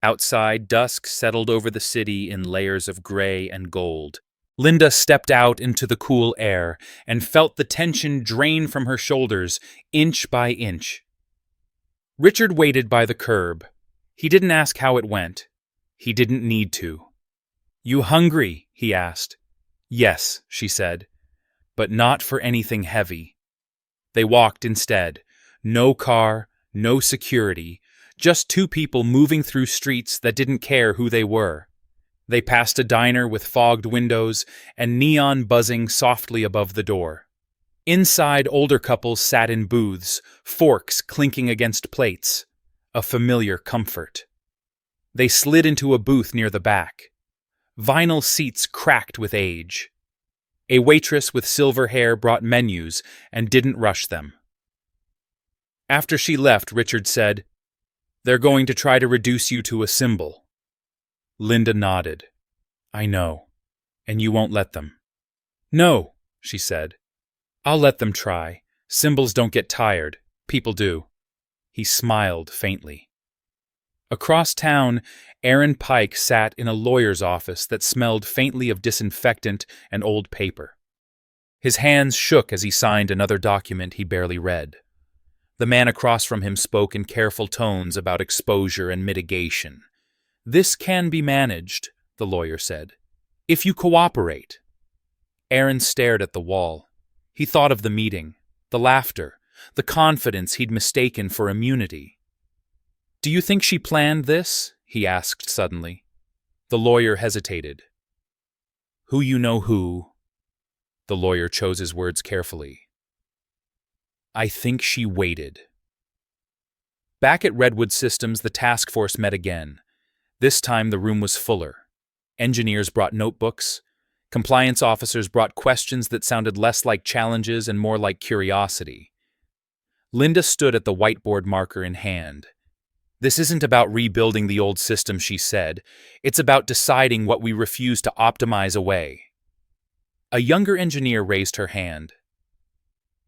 Outside, dusk settled over the city in layers of gray and gold. Linda stepped out into the cool air and felt the tension drain from her shoulders, inch by inch. Richard waited by the curb. He didn't ask how it went. He didn't need to. You hungry? He asked. Yes, she said, but not for anything heavy. They walked instead. No car, no security, just two people moving through streets that didn't care who they were. They passed a diner with fogged windows and neon buzzing softly above the door. Inside, older couples sat in booths, forks clinking against plates, a familiar comfort. They slid into a booth near the back. Vinyl seats cracked with age. A waitress with silver hair brought menus and didn't rush them. After she left, Richard said, "They're going to try to reduce you to a symbol." Linda nodded. I know. And you won't let them. No, she said. I'll let them try. Symbols don't get tired. People do. He smiled faintly. Across town, Aaron Pike sat in a lawyer's office that smelled faintly of disinfectant and old paper. His hands shook as he signed another document he barely read. The man across from him spoke in careful tones about exposure and mitigation. "This can be managed," the lawyer said, "if you cooperate." Aaron stared at the wall. He thought of the meeting, the laughter, the confidence he'd mistaken for immunity. "Do you think she planned this?" he asked suddenly. The lawyer hesitated. "Who you know who?" The lawyer chose his words carefully. "I think she waited." Back at Redwood Systems, the task force met again. This time the room was fuller. Engineers brought notebooks. Compliance officers brought questions that sounded less like challenges and more like curiosity. Linda stood at the whiteboard, marker in hand. "This isn't about rebuilding the old system," she said. "It's about deciding what we refuse to optimize away." A younger engineer raised her hand.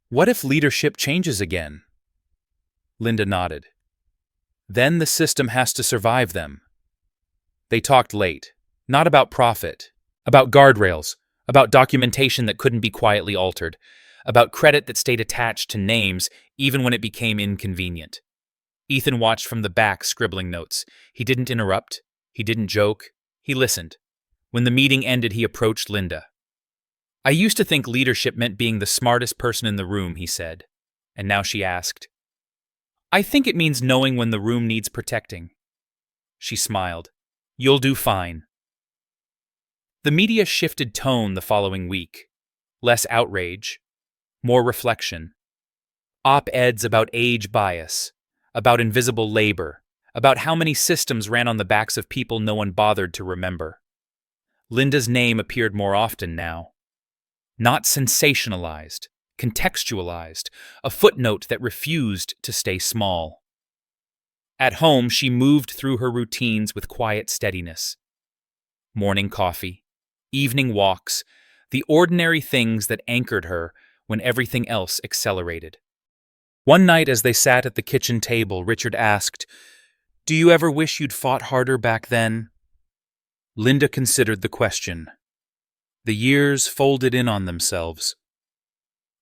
"What if leadership changes again?" Linda nodded. "Then the system has to survive them." They talked late, not about profit, about guardrails, about documentation that couldn't be quietly altered, about credit that stayed attached to names even when it became inconvenient. Ethan watched from the back, scribbling notes. He didn't interrupt. He didn't joke. He listened. When the meeting ended, he approached Linda. "I used to think leadership meant being the smartest person in the room," he said. And now she asked, "I think it means knowing when the room needs protecting." She smiled. "You'll do fine." The media shifted tone the following week. Less outrage, more reflection. Op-eds about age bias, about invisible labor, about how many systems ran on the backs of people no one bothered to remember. Linda's name appeared more often now. Not sensationalized, contextualized, a footnote that refused to stay small. At home, she moved through her routines with quiet steadiness. Morning coffee, evening walks, the ordinary things that anchored her when everything else accelerated. One night as they sat at the kitchen table, Richard asked, "Do you ever wish you'd fought harder back then?" Linda considered the question. The years folded in on themselves.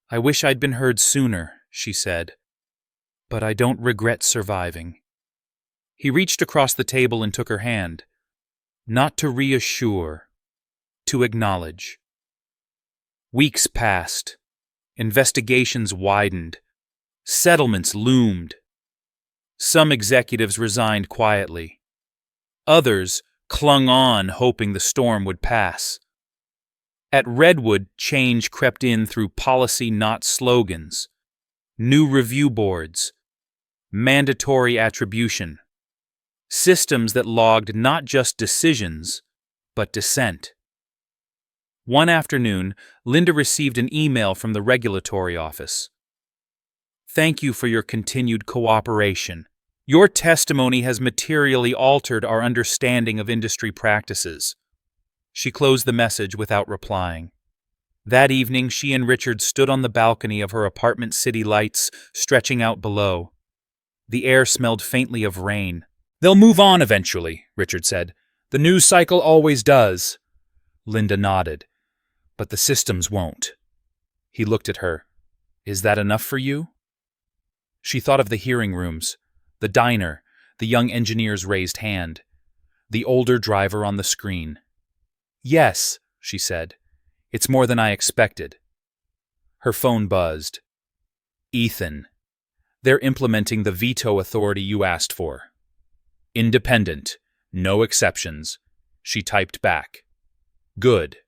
"I wish I'd been heard sooner," she said. "But I don't regret surviving." He reached across the table and took her hand. Not to reassure, to acknowledge. Weeks passed. Investigations widened. Settlements loomed. Some executives resigned quietly. Others clung on, hoping the storm would pass. At Redwood, change crept in through policy, not slogans. New review boards. Mandatory attribution. Systems that logged not just decisions, but dissent. One afternoon, Linda received an email from the regulatory office. "Thank you for your continued cooperation. Your testimony has materially altered our understanding of industry practices." She closed the message without replying. That evening, she and Richard stood on the balcony of her apartment, city lights stretching out below. The air smelled faintly of rain. "They'll move on eventually," Richard said. "The news cycle always does." Linda nodded. "But the systems won't." He looked at her. "Is that enough for you?" She thought of the hearing rooms, the diner, the young engineer's raised hand, the older driver on the screen. "Yes," she said. "It's more than I expected." Her phone buzzed. "Ethan, they're implementing the veto authority you asked for. Independent, no exceptions," she typed back. "Good."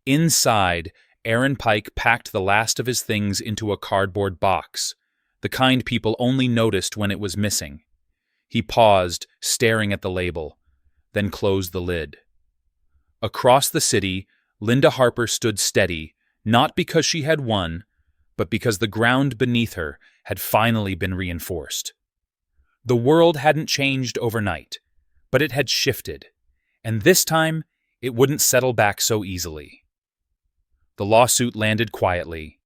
Inside, Aaron Pike packed the last of his things into a cardboard box, the kind people only noticed when it was missing. He paused, staring at the label, then closed the lid. Across the city, Linda Harper stood steady, not because she had won, but because the ground beneath her had finally been reinforced. The world hadn't changed overnight, but it had shifted, and this time it wouldn't settle back so easily. The lawsuit landed quietly.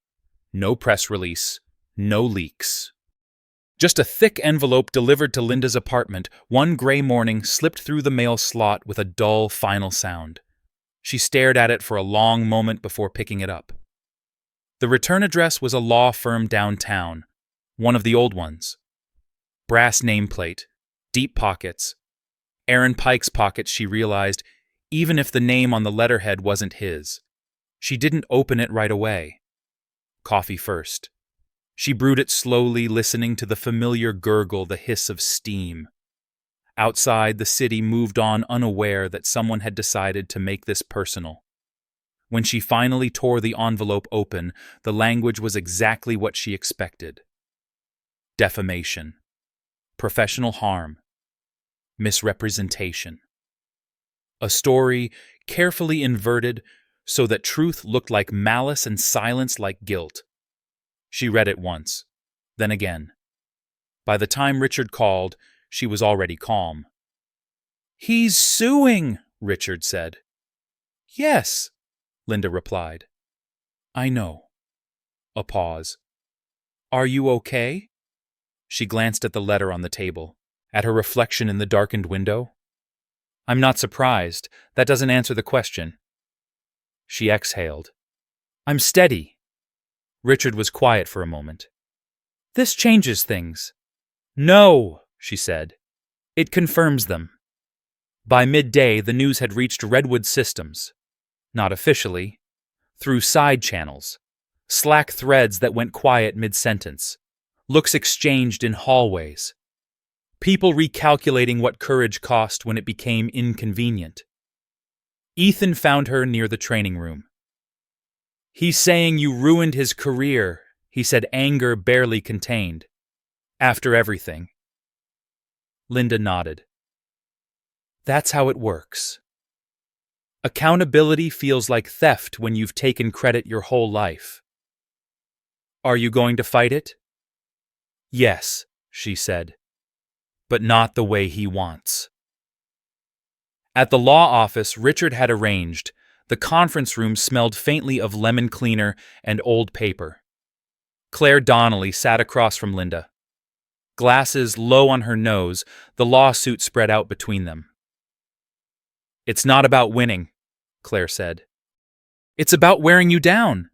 No press release, no leaks. Just a thick envelope delivered to Linda's apartment one gray morning slipped through the mail slot with a dull, final sound. She stared at it for a long moment before picking it up. The return address was a law firm downtown, one of the old ones. Brass nameplate, deep pockets. Aaron Pike's pockets, she realized, even if the name on the letterhead wasn't his. She didn't open it right away. Coffee first. She brewed it slowly, listening to the familiar gurgle, the hiss of steam. Outside, the city moved on unaware that someone had decided to make this personal. When she finally tore the envelope open, the language was exactly what she expected. Defamation. Professional harm. Misrepresentation. A story carefully inverted so that truth looked like malice and silence like guilt. She read it once, then again. By the time Richard called, she was already calm. "He's suing," Richard said. "Yes," Linda replied. "I know." A pause. "Are you okay?" She glanced at the letter on the table, at her reflection in the darkened window. "I'm not surprised. That doesn't answer the question." She exhaled. "I'm steady." Richard was quiet for a moment. "This changes things." "No," she said. "It confirms them." By midday, the news had reached Redwood Systems. Not officially. Through side channels. Slack threads that went quiet mid-sentence. Looks exchanged in hallways. People recalculating what courage cost when it became inconvenient. Ethan found her near the training room. "He's saying you ruined his career," he said, anger barely contained. "After everything." Linda nodded. "That's how it works. Accountability feels like theft when you've taken credit your whole life." "Are you going to fight it?" "Yes," she said. "But not the way he wants." At the law office, Richard had arranged. The conference room smelled faintly of lemon cleaner and old paper. Claire Donnelly sat across from Linda. Glasses low on her nose, the lawsuit spread out between them. "It's not about winning," Claire said. "It's about wearing you down."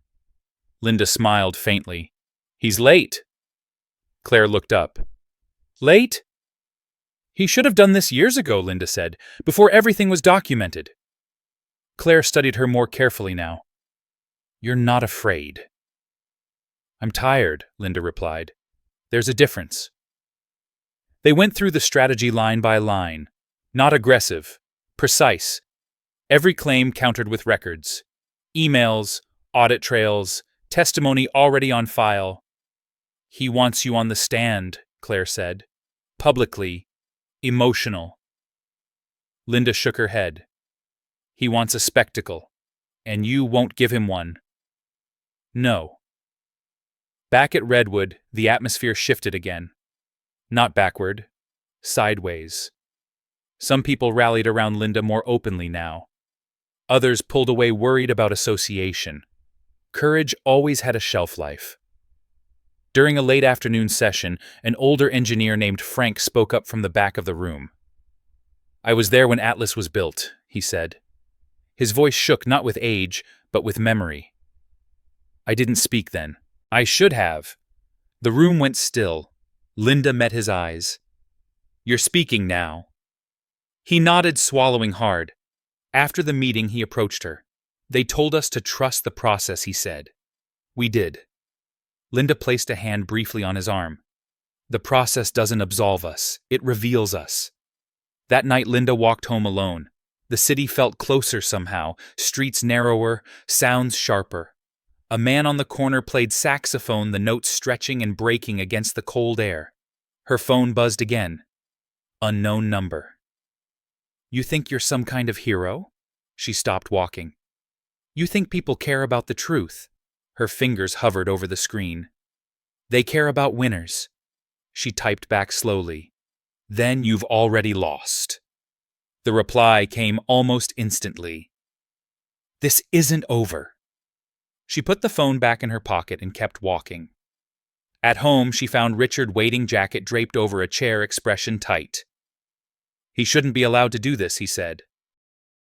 Linda smiled faintly. "He's late." Claire looked up. "Late?" "He should have done this years ago," Linda said, "before everything was documented." Claire studied her more carefully now. "You're not afraid." "I'm tired," Linda replied. "There's a difference." They went through the strategy line by line. Not aggressive. Precise. Every claim countered with records. Emails, audit trails, testimony already on file. "He wants you on the stand," Claire said. "Publicly. Emotional." Linda shook her head. "He wants a spectacle, and you won't give him one." "No." Back at Redwood, the atmosphere shifted again. Not backward. Sideways. Some people rallied around Linda more openly now. Others pulled away worried about association. Courage always had a shelf life. During a late afternoon session, an older engineer named Frank spoke up from the back of the room. "I was there when Atlas was built," he said. His voice shook not with age, but with memory. "I didn't speak then. I should have." The room went still. Linda met his eyes. "You're speaking now." He nodded, swallowing hard. After the meeting, he approached her. "They told us to trust the process," he said. "We did." Linda placed a hand briefly on his arm. "The process doesn't absolve us. It reveals us." That night, Linda walked home alone. The city felt closer somehow, streets narrower, sounds sharper. A man on the corner played saxophone, the notes stretching and breaking against the cold air. Her phone buzzed again. Unknown number. "You think you're some kind of hero?" She stopped walking. "You think people care about the truth?" Her fingers hovered over the screen. "They care about winners." She typed back slowly. "Then you've already lost." The reply came almost instantly. "This isn't over." She put the phone back in her pocket and kept walking. At home, she found Richard waiting, jacket draped over a chair, expression tight. "He shouldn't be allowed to do this," he said.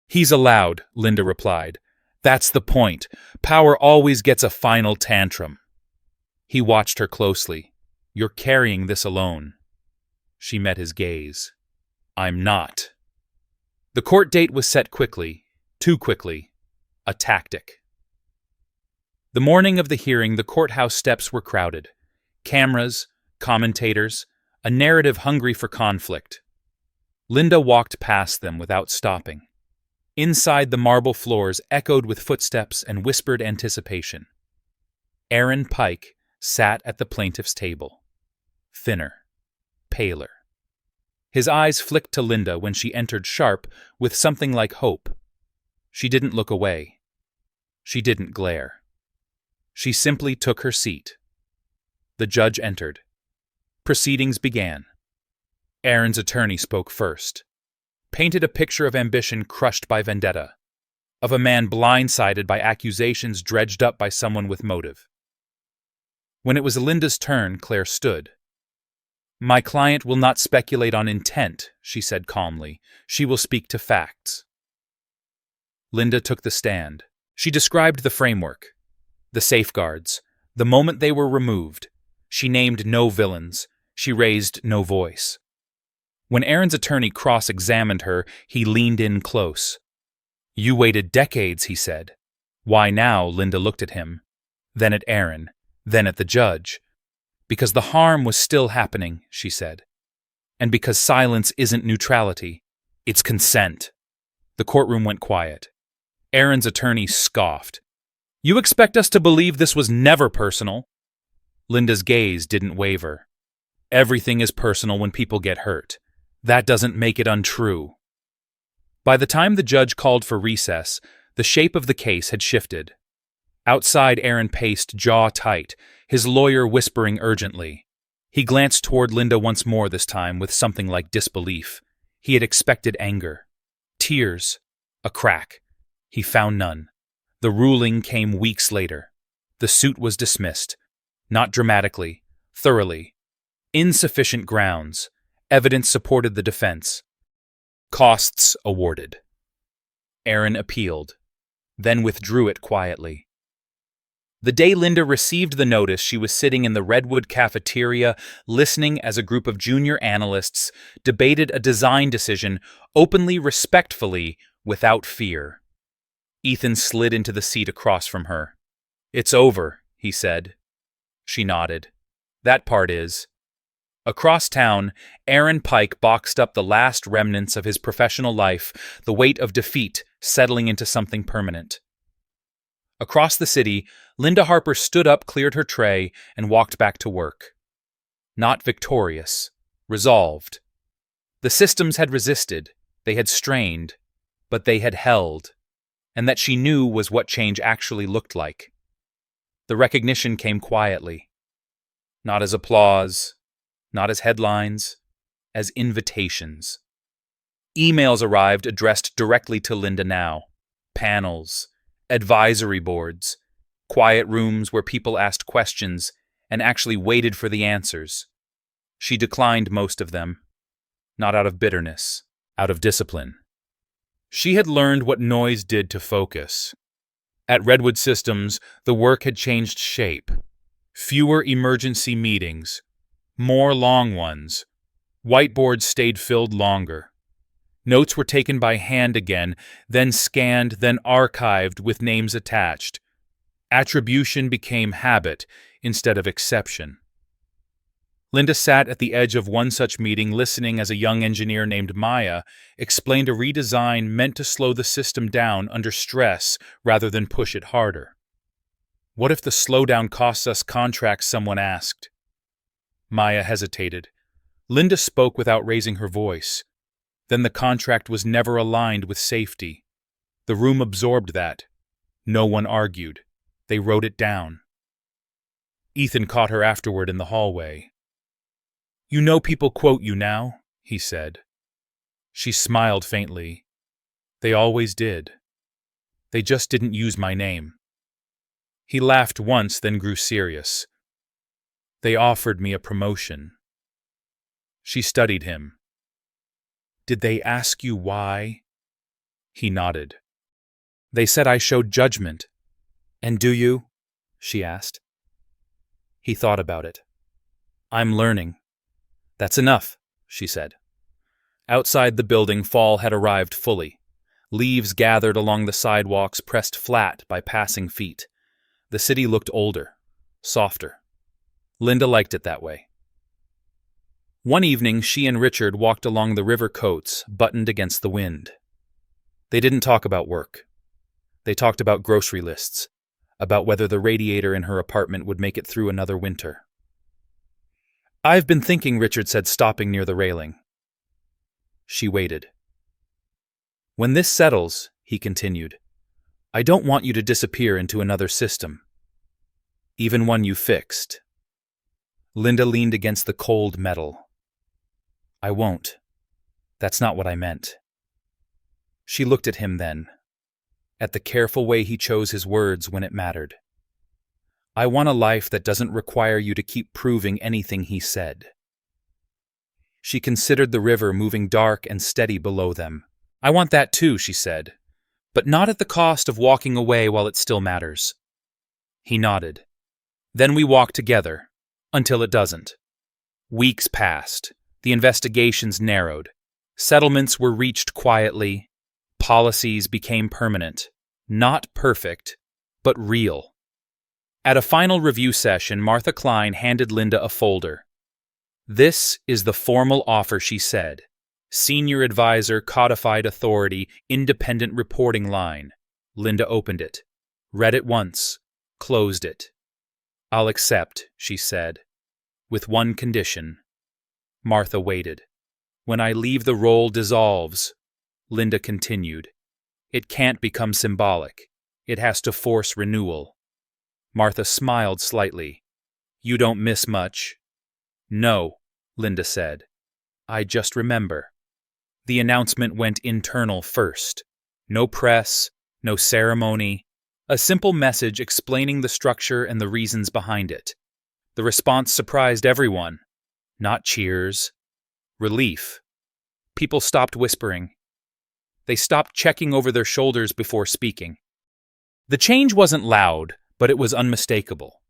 "He's allowed," Linda replied. "That's the point. Power always gets a final tantrum." He watched her closely. "You're carrying this alone." She met his gaze. "I'm not." The court date was set quickly, too quickly, a tactic. The morning of the hearing, the courthouse steps were crowded. Cameras, commentators, a narrative hungry for conflict. Linda walked past them without stopping. Inside, the marble floors echoed with footsteps and whispered anticipation. Aaron Pike sat at the plaintiff's table. Thinner, paler. His eyes flicked to Linda when she entered, sharp, with something like hope. She didn't look away. She didn't glare. She simply took her seat. The judge entered. Proceedings began. Aaron's attorney spoke first. Painted a picture of ambition crushed by vendetta, of a man blindsided by accusations dredged up by someone with motive. When it was Linda's turn, Claire stood. "My client will not speculate on intent," she said calmly. "She will speak to facts." Linda took the stand. She described the framework, the safeguards, the moment they were removed. She named no villains. She raised no voice. When Aaron's attorney cross-examined her, he leaned in close. "You waited decades," he said. "Why now?" Linda looked at him, then at Aaron, then at the judge. "Because the harm was still happening," she said. "And because silence isn't neutrality, it's consent." The courtroom went quiet. Aaron's attorney scoffed. "You expect us to believe this was never personal?" Linda's gaze didn't waver. "Everything is personal when people get hurt. That doesn't make it untrue." By the time the judge called for recess, the shape of the case had shifted. Outside, Aaron paced, jaw tight, his lawyer whispering urgently. He glanced toward Linda once more, this time with something like disbelief. He had expected anger. Tears. A crack. He found none. The ruling came weeks later. The suit was dismissed. Not dramatically. Thoroughly. Insufficient grounds. Evidence supported the defense. Costs awarded. Aaron appealed, then withdrew it quietly. The day Linda received the notice, she was sitting in the Redwood cafeteria, listening as a group of junior analysts debated a design decision openly, respectfully, without fear. Ethan slid into the seat across from her. "It's over," he said. She nodded. "That part is." Across town, Aaron Pike boxed up the last remnants of his professional life, the weight of defeat settling into something permanent. Across the city, Linda Harper stood up, cleared her tray, and walked back to work. Not victorious, resolved. The systems had resisted, they had strained, but they had held, and that she knew was what change actually looked like. The recognition came quietly, not as applause, not as headlines, as invitations. Emails arrived addressed directly to Linda now. Panels, advisory boards, quiet rooms where people asked questions and actually waited for the answers. She declined most of them, not out of bitterness, out of discipline. She had learned what noise did to focus. At Redwood Systems, the work had changed shape. Fewer emergency meetings, more long ones. Whiteboards stayed filled longer. Notes were taken by hand again, then scanned, then archived with names attached. Attribution became habit instead of exception. Linda sat at the edge of one such meeting, listening as a young engineer named Maya explained a redesign meant to slow the system down under stress rather than push it harder. "What if the slowdown costs us contracts?" someone asked. Maya hesitated. Linda spoke without raising her voice. Then the contract was never aligned with safety. The room absorbed that. No one argued. They wrote it down. Ethan caught her afterward in the hallway. "You know people quote you now," he said. She smiled faintly. "They always did. They just didn't use my name." He laughed once, then grew serious. They offered me a promotion. She studied him. Did they ask you why? He nodded. They said I showed judgment. And do you? She asked. He thought about it. I'm learning. That's enough, she said. Outside the building, fall had arrived fully. Leaves gathered along the sidewalks, pressed flat by passing feet. The city looked older, softer. Linda liked it that way. One evening, she and Richard walked along the river coats, buttoned against the wind. They didn't talk about work. They talked about grocery lists, about whether the radiator in her apartment would make it through another winter. I've been thinking, Richard said, stopping near the railing. She waited. When this settles, he continued, I don't want you to disappear into another system. Even one you fixed. Linda leaned against the cold metal. I won't. That's not what I meant. She looked at him then, at the careful way he chose his words when it mattered. I want a life that doesn't require you to keep proving anything, he said. She considered the river moving dark and steady below them. I want that too, she said, but not at the cost of walking away while it still matters. He nodded. Then we walked together, until it doesn't. Weeks passed. The investigations narrowed. Settlements were reached quietly. Policies became permanent. Not perfect, but real. At a final review session, Martha Klein handed Linda a folder. This is the formal offer, she said. Senior advisor, codified authority, independent reporting line. Linda opened it, read it once, closed it. I'll accept, she said, with one condition. Martha waited. When I leave, the role dissolves, Linda continued. It can't become symbolic. It has to force renewal. Martha smiled slightly. You don't miss much. No, Linda said. I just remember. The announcement went internal first. No press, no ceremony. A simple message explaining the structure and the reasons behind it. The response surprised everyone. Not cheers. Relief. People stopped whispering. They stopped checking over their shoulders before speaking. The change wasn't loud, but it was unmistakable.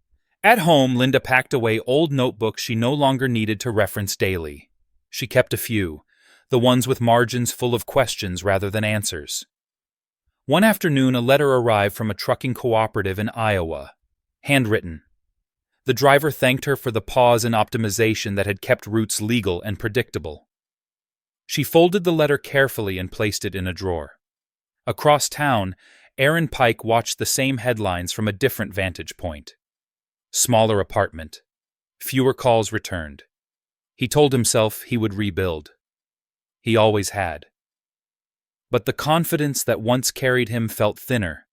At home, Linda packed away old notebooks she no longer needed to reference daily. She kept a few, the ones with margins full of questions rather than answers. One afternoon, a letter arrived from a trucking cooperative in Iowa, handwritten. The driver thanked her for the pause in optimization that had kept routes legal and predictable. She folded the letter carefully and placed it in a drawer. Across town, Aaron Pike watched the same headlines from a different vantage point. Smaller apartment. Fewer calls returned. He told himself he would rebuild. He always had. But the confidence that once carried him felt thinner,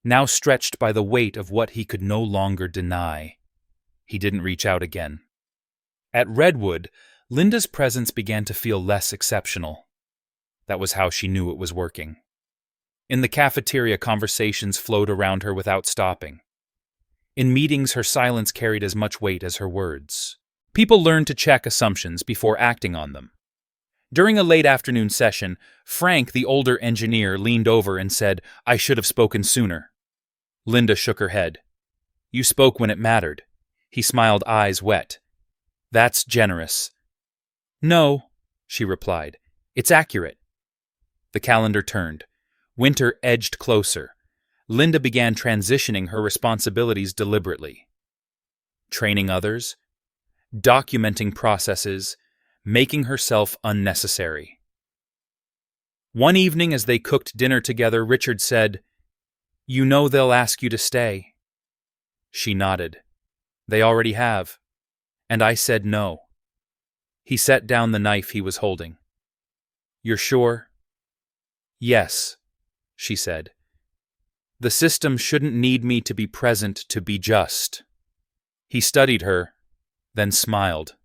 now stretched by the weight of what he could no longer deny. He didn't reach out again. At Redwood, Linda's presence began to feel less exceptional. That was how she knew it was working. In the cafeteria, conversations flowed around her without stopping. In meetings, her silence carried as much weight as her words. People learned to check assumptions before acting on them. During a late afternoon session, Frank, the older engineer, leaned over and said, I should have spoken sooner. Linda shook her head. You spoke when it mattered. He smiled, eyes wet. That's generous. No, she replied. It's accurate. The calendar turned. Winter edged closer. Linda began transitioning her responsibilities deliberately. Training others, documenting processes, making herself unnecessary. One evening as they cooked dinner together, Richard said, You know they'll ask you to stay. She nodded. They already have. And I said no. He set down the knife he was holding. You're sure? Yes, she said. The system shouldn't need me to be present to be just. He studied her, then smiled.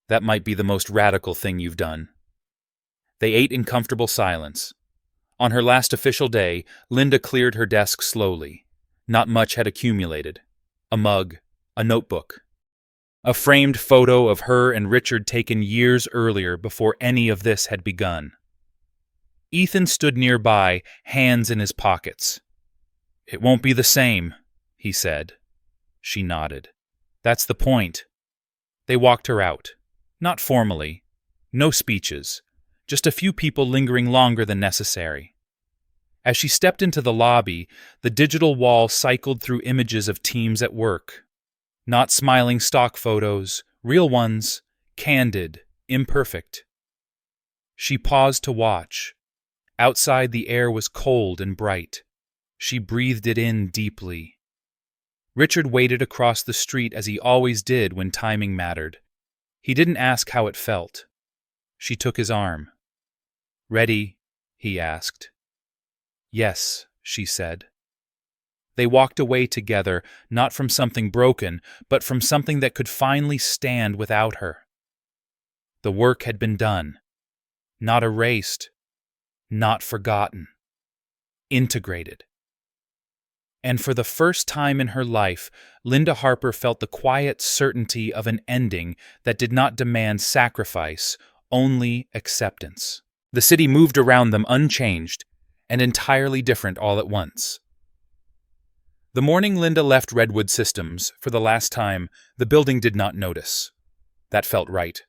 That might be the most radical thing you've done. They ate in comfortable silence. On her last official day, Linda cleared her desk slowly. Not much had accumulated. A mug, a notebook. A framed photo of her and Richard taken years earlier before any of this had begun. Ethan stood nearby, hands in his pockets. "It won't be the same," he said. She nodded. "That's the point." They walked her out. Not formally. No speeches. Just a few people lingering longer than necessary. As she stepped into the lobby, the digital wall cycled through images of teams at work. Not smiling stock photos, real ones, candid, imperfect. She paused to watch. Outside the air was cold and bright. She breathed it in deeply. Richard waited across the street as he always did when timing mattered. He didn't ask how it felt. She took his arm. "Ready?" he asked. "Yes," she said. They walked away together, not from something broken, but from something that could finally stand without her. The work had been done. Not erased. Not forgotten. Integrated. And for the first time in her life, Linda Harper felt the quiet certainty of an ending that did not demand sacrifice, only acceptance. The city moved around them unchanged and entirely different all at once. The morning Linda left Redwood Systems, for the last time, the building did not notice. That felt right.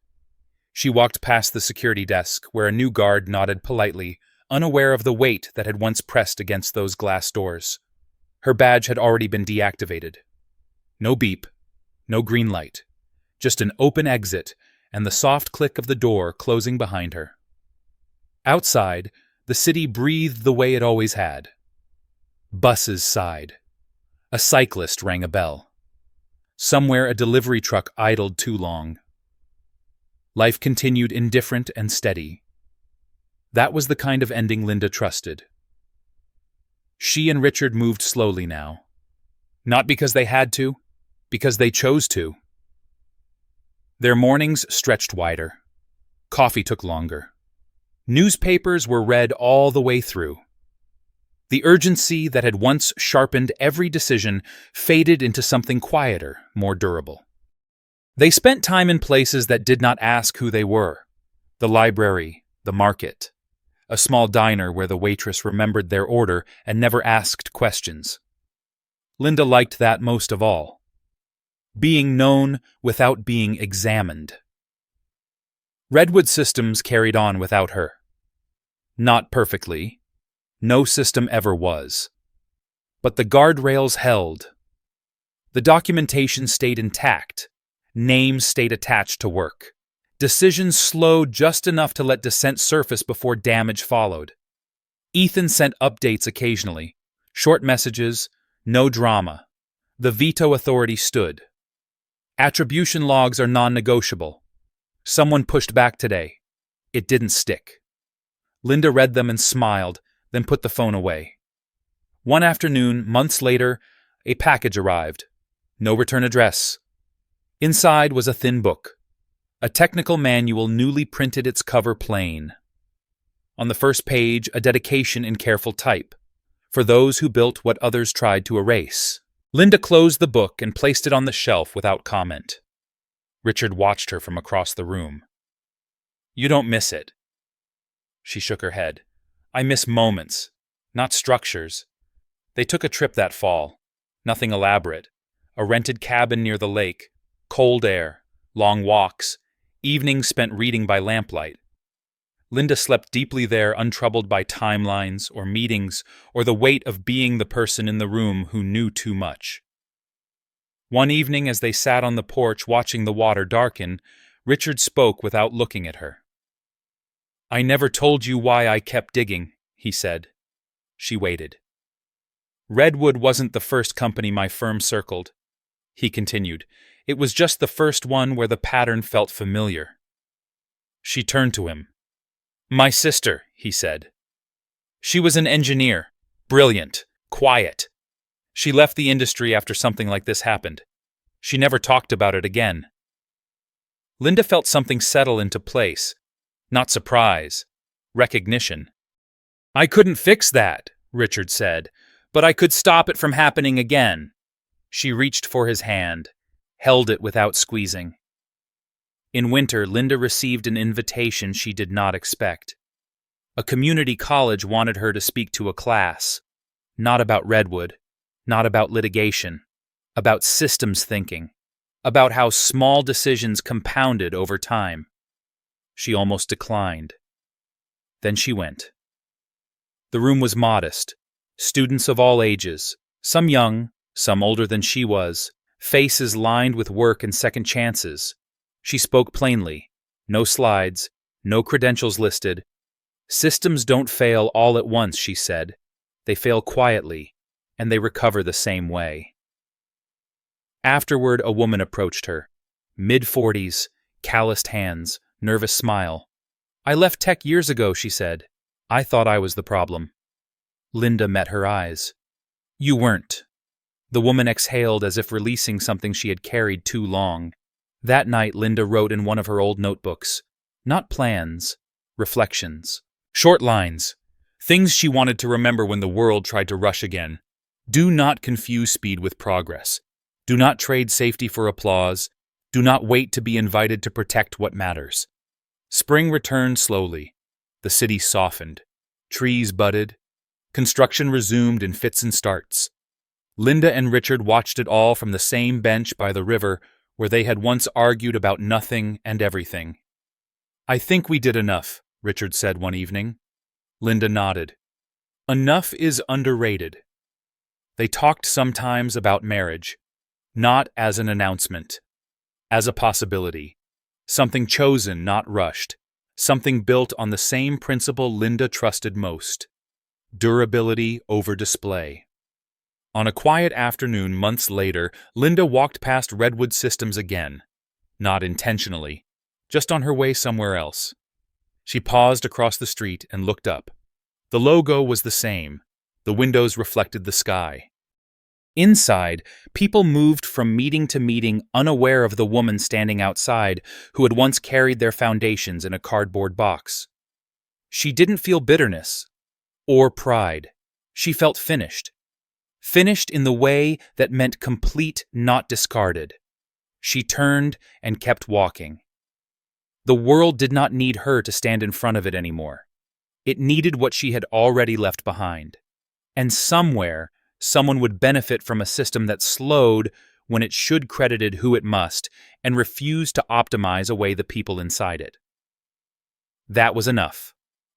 She walked past the security desk, where a new guard nodded politely, unaware of the weight that had once pressed against those glass doors. Her badge had already been deactivated. No beep, no green light, just an open exit and the soft click of the door closing behind her. Outside, the city breathed the way it always had. Buses sighed. A cyclist rang a bell. Somewhere a delivery truck idled too long. Life continued indifferent and steady. That was the kind of ending Linda trusted. She and Richard moved slowly now. Not because they had to, because they chose to. Their mornings stretched wider. Coffee took longer. Newspapers were read all the way through. The urgency that had once sharpened every decision faded into something quieter, more durable. They spent time in places that did not ask who they were. The library, the market, a small diner where the waitress remembered their order and never asked questions. Linda liked that most of all. Being known without being examined. Redwood Systems carried on without her. Not perfectly. No system ever was. But the guardrails held. The documentation stayed intact. Names stayed attached to work. Decisions slowed just enough to let dissent surface before damage followed. Ethan sent updates occasionally. Short messages, no drama. The veto authority stood. Attribution logs are non-negotiable. Someone pushed back today. It didn't stick. Linda read them and smiled, then put the phone away. One afternoon, months later, a package arrived. No return address. Inside was a thin book. A technical manual newly printed, its cover plain. On the first page, a dedication in careful type. For those who built what others tried to erase. Linda closed the book and placed it on the shelf without comment. Richard watched her from across the room. "You don't miss it." She shook her head. "I miss moments, not structures." They took a trip that fall. Nothing elaborate. A rented cabin near the lake. Cold air. Long walks. Evenings spent reading by lamplight. Linda slept deeply there, untroubled by timelines or meetings or the weight of being the person in the room who knew too much. One evening, as they sat on the porch watching the water darken, Richard spoke without looking at her. "I never told you why I kept digging," he said. She waited. "Redwood wasn't the first company my firm circled," he continued. "It was just the first one where the pattern felt familiar." She turned to him. "My sister," he said. She was an engineer. Brilliant. Quiet. She left the industry after something like this happened. She never talked about it again. Linda felt something settle into place. Not surprise. Recognition. "I couldn't fix that," Richard said, "but I could stop it from happening again." She reached for his hand. held it without squeezing. In winter, Linda received an invitation she did not expect. A community college wanted her to speak to a class, not about Redwood, not about litigation, about systems thinking, about how small decisions compounded over time. She almost declined. Then she went. The room was modest, students of all ages, some young, some older than she was, faces lined with work and second chances. She spoke plainly. No slides, no credentials listed. Systems don't fail all at once, she said. They fail quietly, and they recover the same way. Afterward, a woman approached her. Mid-40s, calloused hands, nervous smile. "I left tech years ago," she said. "I thought I was the problem." Linda met her eyes. "You weren't." The woman exhaled as if releasing something she had carried too long. That night, Linda wrote in one of her old notebooks. Not plans, reflections. Short lines. Things she wanted to remember when the world tried to rush again. Do not confuse speed with progress. Do not trade safety for applause. Do not wait to be invited to protect what matters. Spring returned slowly. The city softened. Trees budded. Construction resumed in fits and starts. Linda and Richard watched it all from the same bench by the river where they had once argued about nothing and everything. "I think we did enough," Richard said one evening. Linda nodded. Enough is underrated. They talked sometimes about marriage, not as an announcement, as a possibility, something chosen, not rushed, something built on the same principle Linda trusted most: durability over display. On a quiet afternoon months later, Linda walked past Redwood Systems again, not intentionally, just on her way somewhere else. She paused across the street and looked up. The logo was the same. The windows reflected the sky. Inside, people moved from meeting to meeting, unaware of the woman standing outside who had once carried their foundations in a cardboard box. She didn't feel bitterness or pride. She felt finished. Finished in the way that meant complete, not discarded. She turned and kept walking. The world did not need her to stand in front of it anymore. It needed what she had already left behind. And somewhere, someone would benefit from a system that slowed when it should, credited who it must, and refused to optimize away the people inside it. That was enough.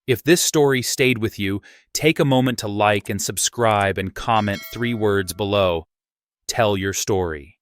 If this story stayed with you, take a moment to like and subscribe and comment 3 words below. Tell your story.